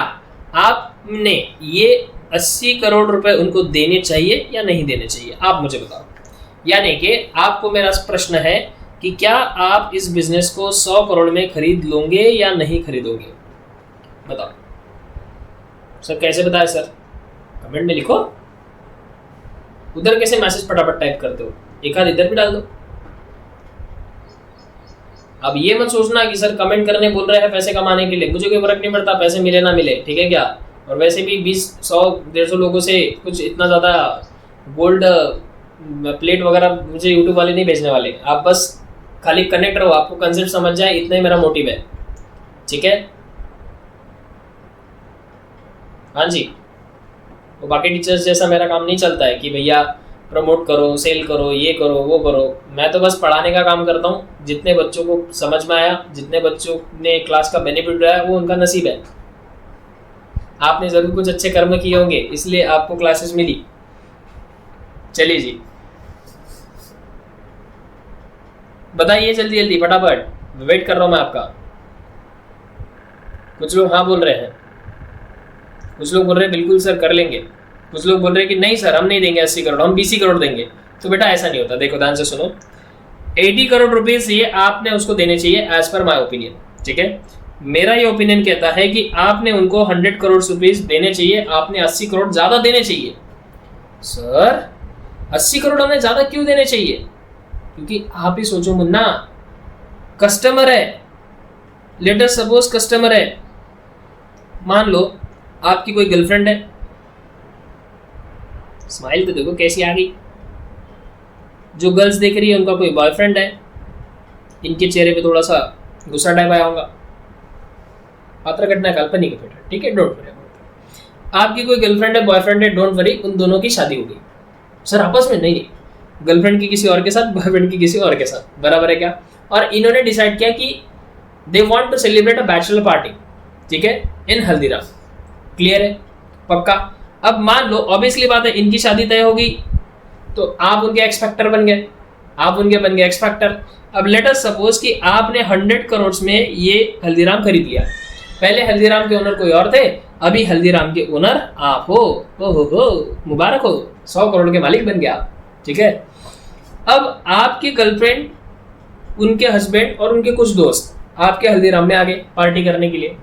S1: आपने ये 80 करोड़ रुपए उनको देने चाहिए या नहीं देने चाहिए, आप मुझे बताओ। यानी कि आपको मेरा प्रश्न है कि क्या आप इस बिजनेस को 100 करोड़ में खरीद लोगे या नहीं खरीदोगे, बताओ सर। कैसे बताए सर? कमेंट में लिखो। उधर कैसे मैसेज फटाफट टाइप करते हो, एक आध इधर भी डाल दो। अब ये मत सोचना कि सर कमेंट करने बोल रहे हैं पैसे कमाने के लिए, मुझे कोई फर्क नहीं पड़ता पैसे मिले ना मिले, ठीक है क्या। और वैसे भी 20, 100, 150 लोगों से कुछ इतना ज़्यादा गोल्ड प्लेट वगैरह मुझे यूट्यूब वाले नहीं भेजने वाले। आप बस खाली कनेक्ट रहो, आपको कंसेप्ट समझ जाए, इतना ही मेरा मोटिव है, ठीक है। हाँ जी, वो बाकी टीचर्स जैसा मेरा काम नहीं चलता है कि भैया प्रमोट करो, सेल करो, ये करो, वो करो। मैं तो बस पढ़ाने का काम करता हूँ। जितने बच्चों को समझ में आया, जितने बच्चों ने क्लास का बेनिफिट रहा है, वो उनका नसीब है। आपने जरूर कुछ अच्छे कर्म किए होंगे, इसलिए आपको क्लासेस मिली। चलिए जी, बताइए जल्दी जल्दी फटाफट, वेट कर रहा हूं मैं आपका। कुछ लोग हाँ बोल रहे हैं, कुछ लोग बोल रहे हैं बिल्कुल सर कर लेंगे, कुछ लोग बोल रहे हैं कि नहीं सर हम नहीं देंगे 80 करोड़, हम 20 करोड़ देंगे। तो बेटा ऐसा नहीं होता, देखो ध्यान से सुनो। 80 करोड़ रुपीज ये आपने उसको देने चाहिए एज पर माई ओपिनियन, ठीक है। मेरा ये ओपिनियन कहता है कि आपने उनको 100 करोड़ रुपीज देने चाहिए, आपने 80 करोड़ ज्यादा देने चाहिए। सर 80 करोड़ हमें ज्यादा क्यों देने चाहिए? क्योंकि आप ही सोचो मुन्ना, कस्टमर है, लेट अस सपोज कस्टमर है, मान लो आपकी कोई गर्लफ्रेंड है, स्माइल तो देखो कैसी आ गई। जो गर्ल्स देख रही है उनका कोई बॉयफ्रेंड है, इनके चेहरे पे थोड़ा सा गुस्सा टाइप आया होगा। पात्र घटना काल्पनिक है बेटा, ठीक है, डोंट वरी। आपकी कोई गर्लफ्रेंड है, बॉयफ्रेंड है, डोंट वरी, उन दोनों की शादी हो गई। सर आपस में नहीं, गर्लफ्रेंड की किसी और के साथ, बॉयफ्रेंड की किसी और के साथ, बराबर है क्या। और इन्होंने डिसाइड किया कि they want to celebrate a bachelor party, ठीक है, इन हल्दीराम। क्लियर है, पक्का। अब मान लो ऑब्वियसली बात है, इनकी शादी तय होगी तो आप उनके एक्सपेक्टर बन गए, आप उनके बन गए एक्सपेक्टर। अब लेट अस सपोज कि आपने 100 करोड़ में ये हल्दीराम खरीद लिया। पहले हल्दीराम के ओनर कोई और थे, अभी हल्दीराम के ओनर आप हो। मुबारक हो, 100 करोड़ के मालिक बन गया आप, ठीक है। अब आपकी गर्लफ्रेंड, उनके हस्बैंड और उनके कुछ दोस्त आपके हल्दीराम में आ गए पार्टी करने के लिए।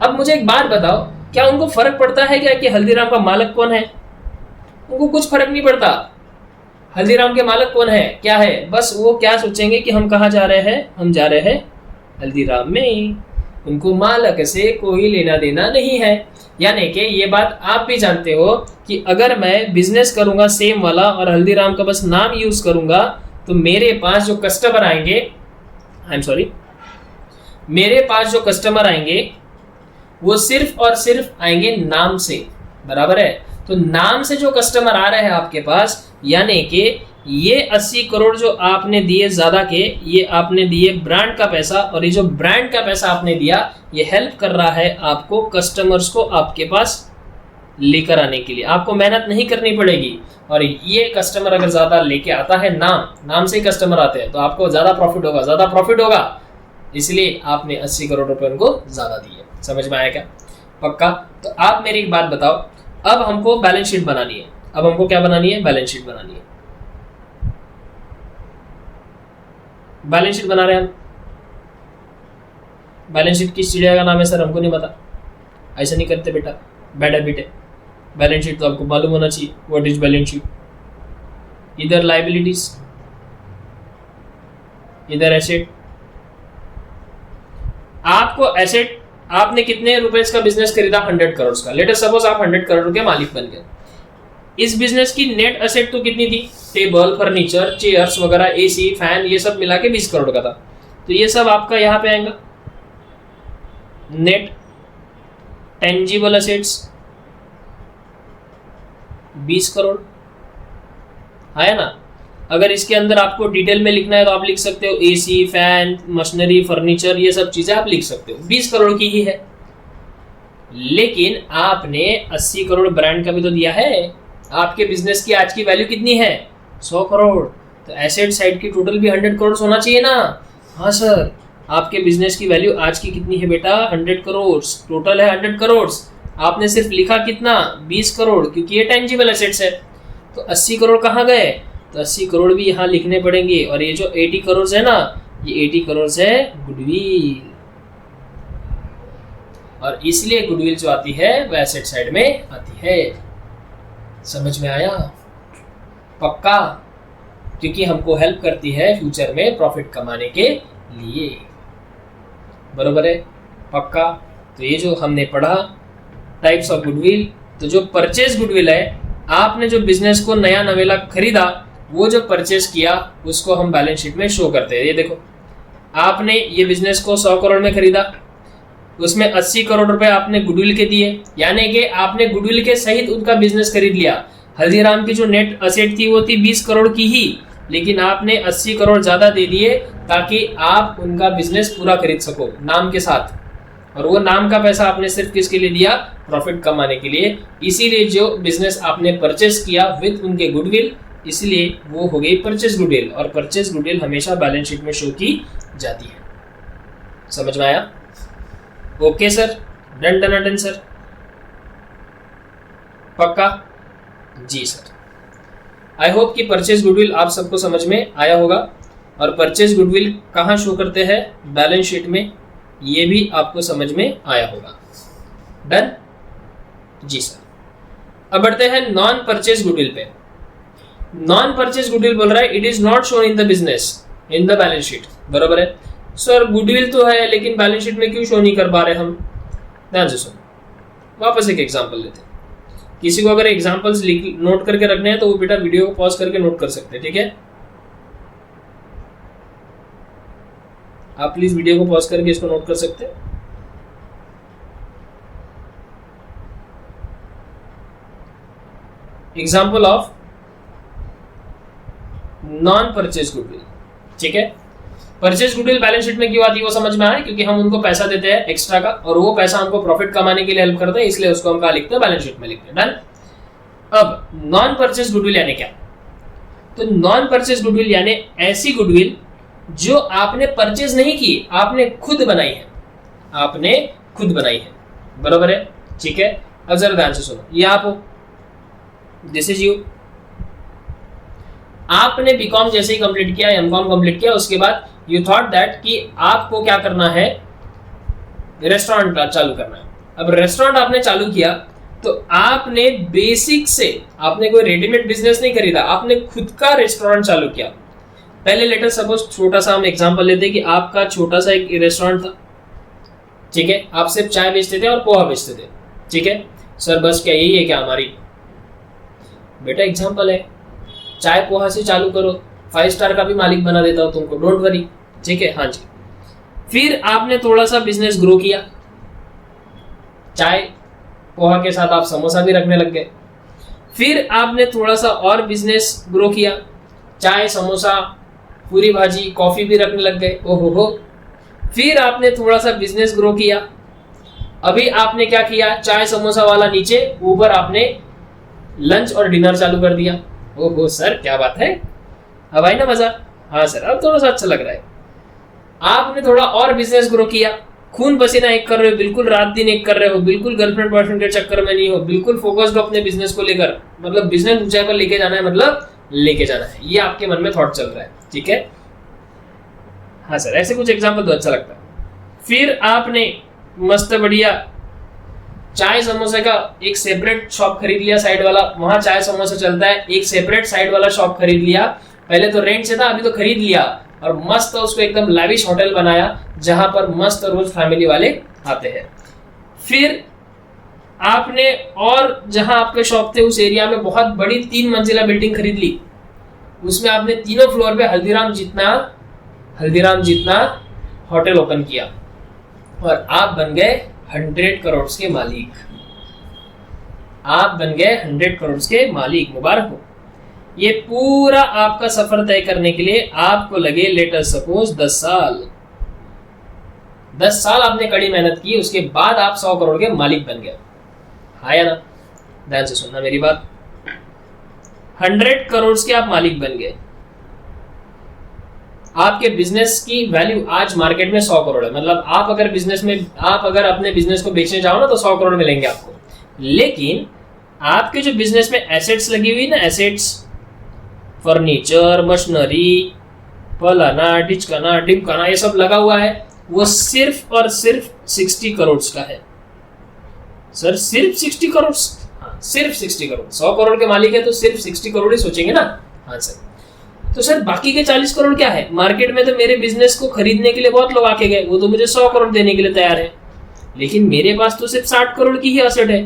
S1: अब मुझे एक बात बताओ, क्या उनको फर्क पड़ता है क्या कि हल्दीराम का मालिक कौन है? उनको कुछ फर्क नहीं पड़ता हल्दीराम के मालिक कौन है, क्या है। बस वो क्या सोचेंगे कि हम कहाँ जा रहे हैं, हम जा रहे हैं हल्दीराम में। उनको मालिक से कोई लेना देना नहीं है। यानी कि ये बात आप भी जानते हो कि अगर मैं बिजनेस करूंगा सेम वाला और हल्दीराम का बस नाम यूज करूंगा तो मेरे पास जो कस्टमर आएंगे, मेरे पास जो कस्टमर आएंगे वो सिर्फ और सिर्फ आएंगे नाम से, बराबर है। तो नाम से जो कस्टमर आ रहे हैं आपके पास, यानी कि ये 80 करोड़ जो आपने दिए ज्यादा के, ये आपने दिए ब्रांड का पैसा, और ये जो ब्रांड का पैसा आपने दिया ये हेल्प कर रहा है आपको कस्टमर्स को आपके पास लेकर आने के लिए। आपको मेहनत नहीं करनी पड़ेगी, और ये कस्टमर अगर ज्यादा लेके आता है, नाम से ही कस्टमर आते हैं, तो आपको ज्यादा प्रॉफिट होगा, इसलिए आपने 80 करोड़ रुपए उनको ज्यादा दिए। समझ में आया क्या? पक्का? तो आप मेरी एक बात बताओ, अब हमको बैलेंस शीट बनानी है। अब हमको क्या बनानी है? बैलेंस शीट बनानी है। बैलेंस शीट बना रहे हैं हम। बैलेंस शीट किस चिड़िया का नाम है सर? हमको नहीं पता। ऐसा नहीं करते बेटा, बैड हैबिट है। बैलेंस शीट तो आपको मालूम होना चाहिए। What is balance sheet? इधर लायबिलिटीज, इधर एसेट। आपको एसेट, आपने कितने रुपए का बिजनेस खरीदा? 100 करोड़ का। लेट अस सपोज आप 100 करोड़ के मालिक बन गए। इस बिजनेस की नेट एसेट तो कितनी थी? टेबल, फर्नीचर, चेयर्स वगैरह, एसी, फैन, ये सब मिला के 20 करोड़ का था। तो ये सब आपका यहां पे आएगा नेट टेंजिबल एसेट्स 20 करोड़ है ना। अगर इसके अंदर आपको डिटेल में लिखना है तो आप लिख सकते हो एसी, फैन, मशीनरी, फर्नीचर, ये सब चीजें आप लिख सकते हो। 20 करोड़ की ही है। लेकिन आपने 80 करोड़ ब्रांड का भी तो दिया है। आपके बिजनेस की आज की वैल्यू कितनी है? 100 करोड़। तो एसेट साइड की टोटल भी 100 करोड़ होना चाहिए ना। हाँ सर, आपके बिजनेस की वैल्यू आज की कितनी है बेटा? 100 करोड़। टोटल है 100 करोड़। आपने सिर्फ लिखा कितना? 20 करोड़, क्योंकि ये टेंजिबल एसेट्स है। तो 80 करोड़ कहाँ गए? तो 80 करोड़ भी यहाँ लिखने पड़ेंगे। और ये जो 80 करोड़ है ना, ये 80 करोड़ है गुडविल, और इसलिए गुडविल जो आती है वह एसेट साइड में आती है। समझ में आया? पक्का? क्योंकि हमको हेल्प करती है फ्यूचर में प्रॉफिट कमाने के लिए। बरोबर है? पक्का? तो ये जो हमने पढ़ा टाइप्स ऑफ गुडविल, तो जो परचेज गुडविल है, आपने जो बिजनेस को नया नवेला खरीदा, वो जो परचेज किया उसको हम बैलेंस शीट में शो करते हैं। ये देखो, आपने ये बिजनेस को 100 करोड़ में खरीदा, उसमें 80 करोड़ रुपए आपने गुडविल के दिए, यानी कि आपने गुडविल के सहित उनका बिजनेस खरीद लिया। हल्दीराम की जो नेट असेट थी वो थी 20 करोड़ की ही, लेकिन आपने 80 करोड़ ज्यादा दे दिए ताकि आप उनका बिजनेस पूरा खरीद सको नाम के साथ। और वो नाम का पैसा आपने सिर्फ किसके लिए दिया? प्रॉफिट कमाने के लिए। इसीलिए जो बिजनेस आपने परचेज किया विद उनके गुडविल, इसलिए वो हो गई परचेज गुडविल। और परचेज गुडविल हमेशा बैलेंस शीट में शो की जाती है। समझ में आया? Okay sir, done done done sir, पक्का? जी सर। आई होप कि परचेज गुडविल आप सबको समझ में आया होगा। और परचेज गुडविल कहाँ शो करते हैं? बैलेंस शीट में। ये भी आपको समझ में आया होगा। डन? जी सर। अब बढ़ते हैं नॉन परचेज गुडविल पे। नॉन परचेज गुडविल बोल रहा है it is not shown in the business in the balance sheet. बरोबर है सर, गुडविल तो है लेकिन बैलेंस शीट में क्यों शो नहीं कर पा रहे हम? ध्यान से सुनो, वापस एक एग्जांपल लेते हैं। किसी को अगर एग्जांपल्स नोट करके रखने हैं तो वो बेटा वीडियो को पॉज करके नोट कर सकते हैं, ठीक है? आप प्लीज वीडियो को पॉज करके इसको नोट कर सकते हैं। Example of non purchase goodwill, ठीक है? परचेज गुडविल बैलेंस शीट में क्यों आती है वो समझ में आया, क्योंकि हम उनको पैसा देते हैं एक्स्ट्रा का, और वो पैसा हमको प्रॉफिट कमाने के लिए हेल्प करता है, इसलिए उसको हम कहाँ लिखते हैं? बैलेंस शीट में लिखते हैं। डन? अब नॉन परचेज गुडविल यानी क्या? तो नॉन परचेज गुडविल यानी ऐसी गुडविल जो आपने परचेज नहीं की, आपने खुद बनाई है। आपने खुद बनाई है। बरोबर है? ठीक है। अब जरा ध्यान से सुनो, ये आप हो, दिस इज यू। आपने बीकॉम जैसे ही कंप्लीट किया, एमकॉम कंप्लीट किया, उसके बाद यू थॉट दैट कि आपको क्या करना है? रेस्टोरेंट चालू करना है। अब रेस्टोरेंट आपने चालू किया तो आपने बेसिक से, आपने कोई रेडीमेड बिजनेस नहीं खरीदा, आपने खुद का रेस्टोरेंट चालू किया। पहले लेटर सपोज छोटा सा हम एग्जांपल लेते हैं कि आपका छोटा सा एक रेस्टोरेंट था, ठीक है? आप सिर्फ चाय बेचते थे और पोहा बेचते थे, ठीक है सर? बस क्या यही है क्या हमारी? बेटा एग्जांपल है, चाय पोहा से चालू करो, 5 स्टार का भी मालिक बना देता हूं तुमको, डोंट वरी, ठीक है? हाँ जी। फिर आपने थोड़ा सा बिजनेस ग्रो किया, चाय पोहा के साथ आप समोसा भी रखने लग गए। फिर आपने थोड़ा सा और बिजनेस ग्रो किया, चाय समोसा पूरी भाजी कॉफी भी रखने लग गए, ओहो हो। फिर आपने थोड़ा सा बिजनेस ग्रो किया, अभी आपने क्या किया, चाय समोसा वाला नीचे, ऊपर आपने लंच और डिनर चालू कर दिया। ओहो सर क्या बात है, अब आई ना मजा। हाँ सर अब थोड़ा सा अच्छा लग रहा है। आपने थोड़ा और बिजनेस ग्रो किया, खून पसीना एक कर रहे हो, बिल्कुल रात दिन एक कर रहे हो, बिल्कुल गर्लफ्रेंड बॉयफ्रेंड के चक्कर में नहीं हो, बिल्कुल फोकस्ड हो अपने बिजनेस को लेकर, मतलब बिजनेस ऊंचाई पर लेके जाना है, मतलब लेके जाना है, ये आपके मन में थॉट चल रहा है, ठीक है। हाँ सर ऐसे कुछ एग्जांपल तो अच्छा लगता है। फिर आपने मस्त बढ़िया चाय समोसे का एक सेपरेट शॉप खरीद लिया, साइड वाला, वहां चाय समोसा चलता है, एक सेपरेट साइड वाला शॉप खरीद लिया। पहले तो रेंट से था, अभी तो खरीद लिया और मस्त उसको एकदम लैविश होटल बनाया जहां पर मस्त रोज फैमिली वाले आते हैं। फिर आपने और जहां आपके शॉप थे उस एरिया में बहुत बड़ी 3 मंजिला बिल्डिंग खरीद ली, उसमें आपने तीनों फ्लोर पे हल्दीराम जितना होटल ओपन किया और आप बन गए 100 करोड़ के मालिक। आप बन गए 100 करोड़ के मालिक, मुबारक हो। ये पूरा आपका सफर तय करने के लिए आपको लगे लेट अस सपोज 10 साल। 10 साल आपने कड़ी मेहनत की, उसके बाद आप 100 करोड़ के मालिक बन गए। हाँ या ना, ध्यान से सुनना मेरी बात। 100 करोड़ के आप मालिक बन गए। आपके बिजनेस की वैल्यू आज मार्केट में 100 करोड़ है, मतलब आप अगर अपने बिजनेस को बेचने जाओ ना तो 100 करोड़ मिलेंगे आपको। लेकिन आपके जो बिजनेस में एसेट्स लगी हुई ना, एसेट्स, फर्नीचर, मशीनरी, फलाना ढिचकाना ढिमकाना, ये सब लगा हुआ है, वो सिर्फ और सिर्फ 60 करोड़ का है। सर सिर्फ 60 करोड़? हाँ सिर्फ 60 करोड़। 100 करोड़ के मालिक है तो सिर्फ 60 करोड़ ही सोचेंगे ना। हाँ सर, तो सर बाकी के 40 करोड़ क्या है? मार्केट में तो मेरे बिजनेस को खरीदने के लिए बहुत लोग आके गए, वो तो मुझे 100 करोड़ देने के लिए तैयार है, लेकिन मेरे पास तो सिर्फ 60 करोड़ की ही एसेट है।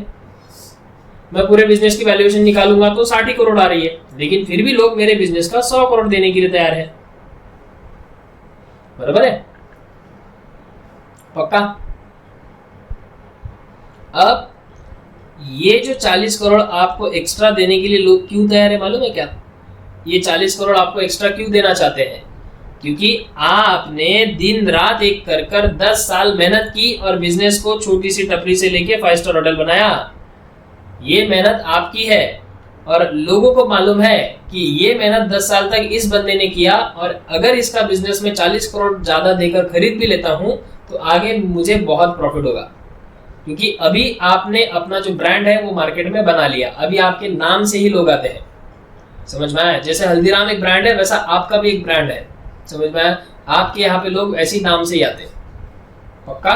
S1: मैं पूरे बिजनेस की वैल्यूएशन निकालूंगा तो 60 ही करोड़ आ रही है, लेकिन फिर भी लोग मेरे बिजनेस का 100 करोड़ देने के लिए तैयार है। बराबर है? पक्का? अब ये जो 40 करोड़ आपको एक्स्ट्रा देने के लिए लोग क्यों तैयार है मालूम है क्या? ये 40 करोड़ आपको एक्स्ट्रा क्यों देना चाहते हैं? क्योंकि आपने दिन रात एक कर 10 साल मेहनत की और बिजनेस को छोटी सी टपरी से लेके 5 स्टार होटल बनाया। ये मेहनत आपकी है और लोगों को मालूम है कि ये मेहनत 10 साल तक इस बंदे ने किया, और अगर इसका बिजनेस में 40 करोड़ ज्यादा देकर खरीद भी लेता हूं तो आगे मुझे बहुत प्रॉफिट होगा। क्योंकि अभी आपने अपना जो ब्रांड है वो मार्केट में बना लिया, अभी आपके नाम से ही लोग आते हैं। समझ में आया? जैसे हल्दीराम एक ब्रांड है, वैसा आपका भी एक ब्रांड है। समझ में आया? आपके यहाँ पे लोग ऐसी नाम से ही आते हैं। पक्का?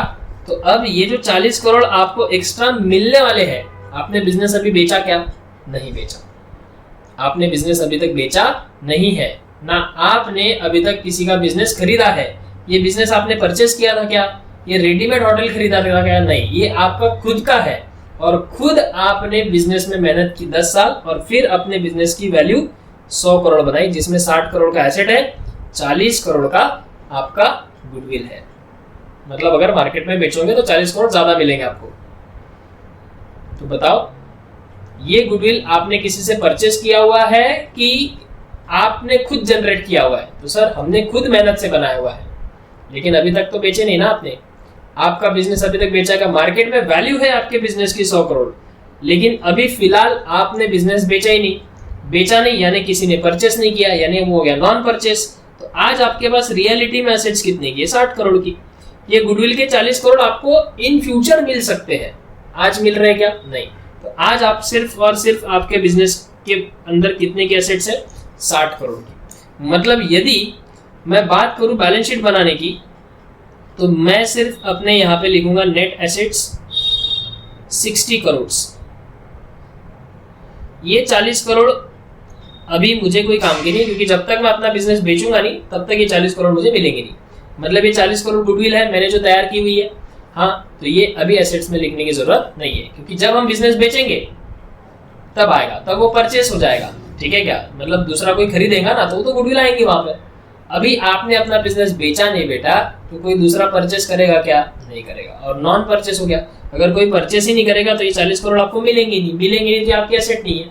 S1: तो अब ये जो 40 करोड़ आपको एक्स्ट्रा मिलने वाले हैं, आपने बिजनेस अभी बेचा क्या? नहीं बेचा। आपने बिजनेस अभी तक बेचा नहीं है, ना आपने अभी तक किसी का बिजनेस खरीदा है। ये बिजनेस आपने परचेस किया था क्या? ये रेडीमेड होटल खरीदा था क्या? नहीं, ये आपका खुद का है और खुद आपने बिजनेस में मेहनत की 10 साल और फिर अपने बिजनेस की वैल्यू 100 करोड़ बनाई, जिसमें 60 करोड़ का एसेट है, 40 करोड़ का आपका गुडविल है। मतलब अगर मार्केट में बेचोगे तो 40 करोड़ ज्यादा मिलेंगे आपको। तो बताओ, ये गुडविल आपने किसी से परचेस किया हुआ है कि आपने खुद जनरेट किया हुआ है? तो सर हमने खुद मेहनत से बनाया हुआ है, लेकिन अभी तक तो बेचे नहीं ना आपने। आपका बिजनेस अभी तक बेचा का, मार्केट में वैल्यू है आपके बिजनेस की 100 करोड़, लेकिन अभी फिलहाल आपने बिजनेस बेचा ही नहीं। बेचा नहीं यानी किसी ने परचेस नहीं किया, यानी वो हो गया नॉन परचेस। तो आज आपके पास रियलिटी में एसेट्स कितने की? 60 करोड़ की। ये गुडविल के 40 करोड़ आपको इन फ्यूचर मिल सकते हैं। आज मिल रहे क्या? नहीं। तो आज आप सिर्फ और सिर्फ आपके बिजनेस के अंदर कितने के एसेट्स है? 60 करोड़ की। मतलब यदि मैं बात करूं बैलेंस शीट बनाने की, तो मैं सिर्फ अपने यहां पे लिखूंगा नेट एसेट्स 60 करोड़। ये 40 करोड़ अभी मुझे कोई काम की नहीं, क्योंकि जब तक मैं अपना बिजनेस बेचूंगा नहीं तब तक ये 40 करोड़ मुझे मिलेंगे नहीं। मतलब ये 40 करोड़ गुडविल है मैंने जो तैयार की हुई है। हाँ, तो ये अभी एसेट्स में लिखने की जरूरत नहीं है, क्योंकि जब हम बिजनेस बेचेंगे तब आएगा, तब वो परचेस हो जाएगा। ठीक है क्या? मतलब दूसरा कोई खरीदेगा ना तो गुडविल आएंगे वहां पे। अभी आपने अपना बिजनेस बेचा नहीं बेटा, तो कोई दूसरा परचेस करेगा क्या? नहीं करेगा, और नॉन परचेस हो गया। अगर कोई परचेस ही नहीं करेगा तो ये 40 करोड़ आपको मिलेंगे नहीं तो आपकी एसेट नहीं है,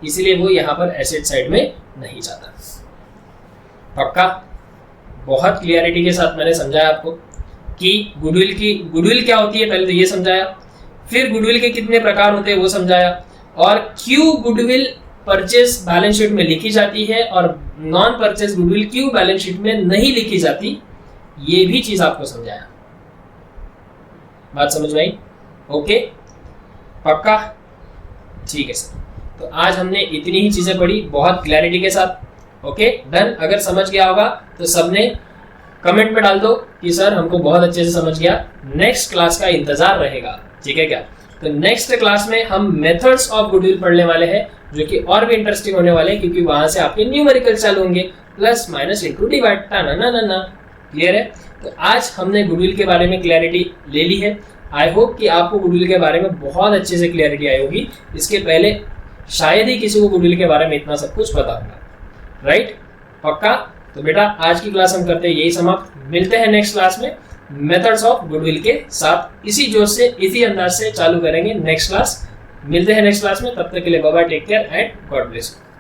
S1: इसलिए वो यहाँ पर एसेट साइड में नहीं जाता। पक्का? बहुत क्लियरिटी के साथ मैंने समझाया आपको कि गुडविल क्या होती है, पहले तो ये समझाया, फिर गुडविल के कितने प्रकार होते हैं वो समझाया, और क्यों गुडविल परचेज बैलेंस शीट में लिखी जाती है और नॉन परचेज गुडविल क्यों बैलेंस शीट में नहीं लिखी जाती, ये भी चीज आपको समझाया। बात समझ में आई? ओके, पक्का? ठीक है सर। तो आज हमने इतनी ही चीजें पढ़ी बहुत क्लैरिटी के साथ। Okay, done. अगर समझ गया होगा तो सबने कमेंट में डाल दो कि सर हमको बहुत अच्छे से समझ गया, नेक्स्ट क्लास का इंतजार रहेगा। ठीक है क्या? तो नेक्स्ट क्लास में हम मेथड्स ऑफ गुडविल पढ़ने वाले हैं, जो कि और भी इंटरेस्टिंग होने वाले हैं, क्योंकि वहां से आपके न्यूमेरिकल चालू होंगे, plus minus into divide. Clear है? तो आज हमने गुडविल के बारे में क्लैरिटी ले ली है। आई होप कि आपको गुडविल के बारे में बहुत अच्छे से क्लैरिटी आई होगी। इसके पहले शायद ही किसी को गुडविल के बारे में इतना सब कुछ पता होगा, राइट? पक्का? तो बेटा आज की क्लास हम करते हैं यही समाप्त। मिलते हैं नेक्स्ट क्लास में मेथड्स ऑफ गुडविल के साथ। इसी जोश से, इसी अंदाज से चालू करेंगे नेक्स्ट क्लास। मिलते हैं नेक्स्ट क्लास में, तब तक के लिए bye bye, take care and God bless you.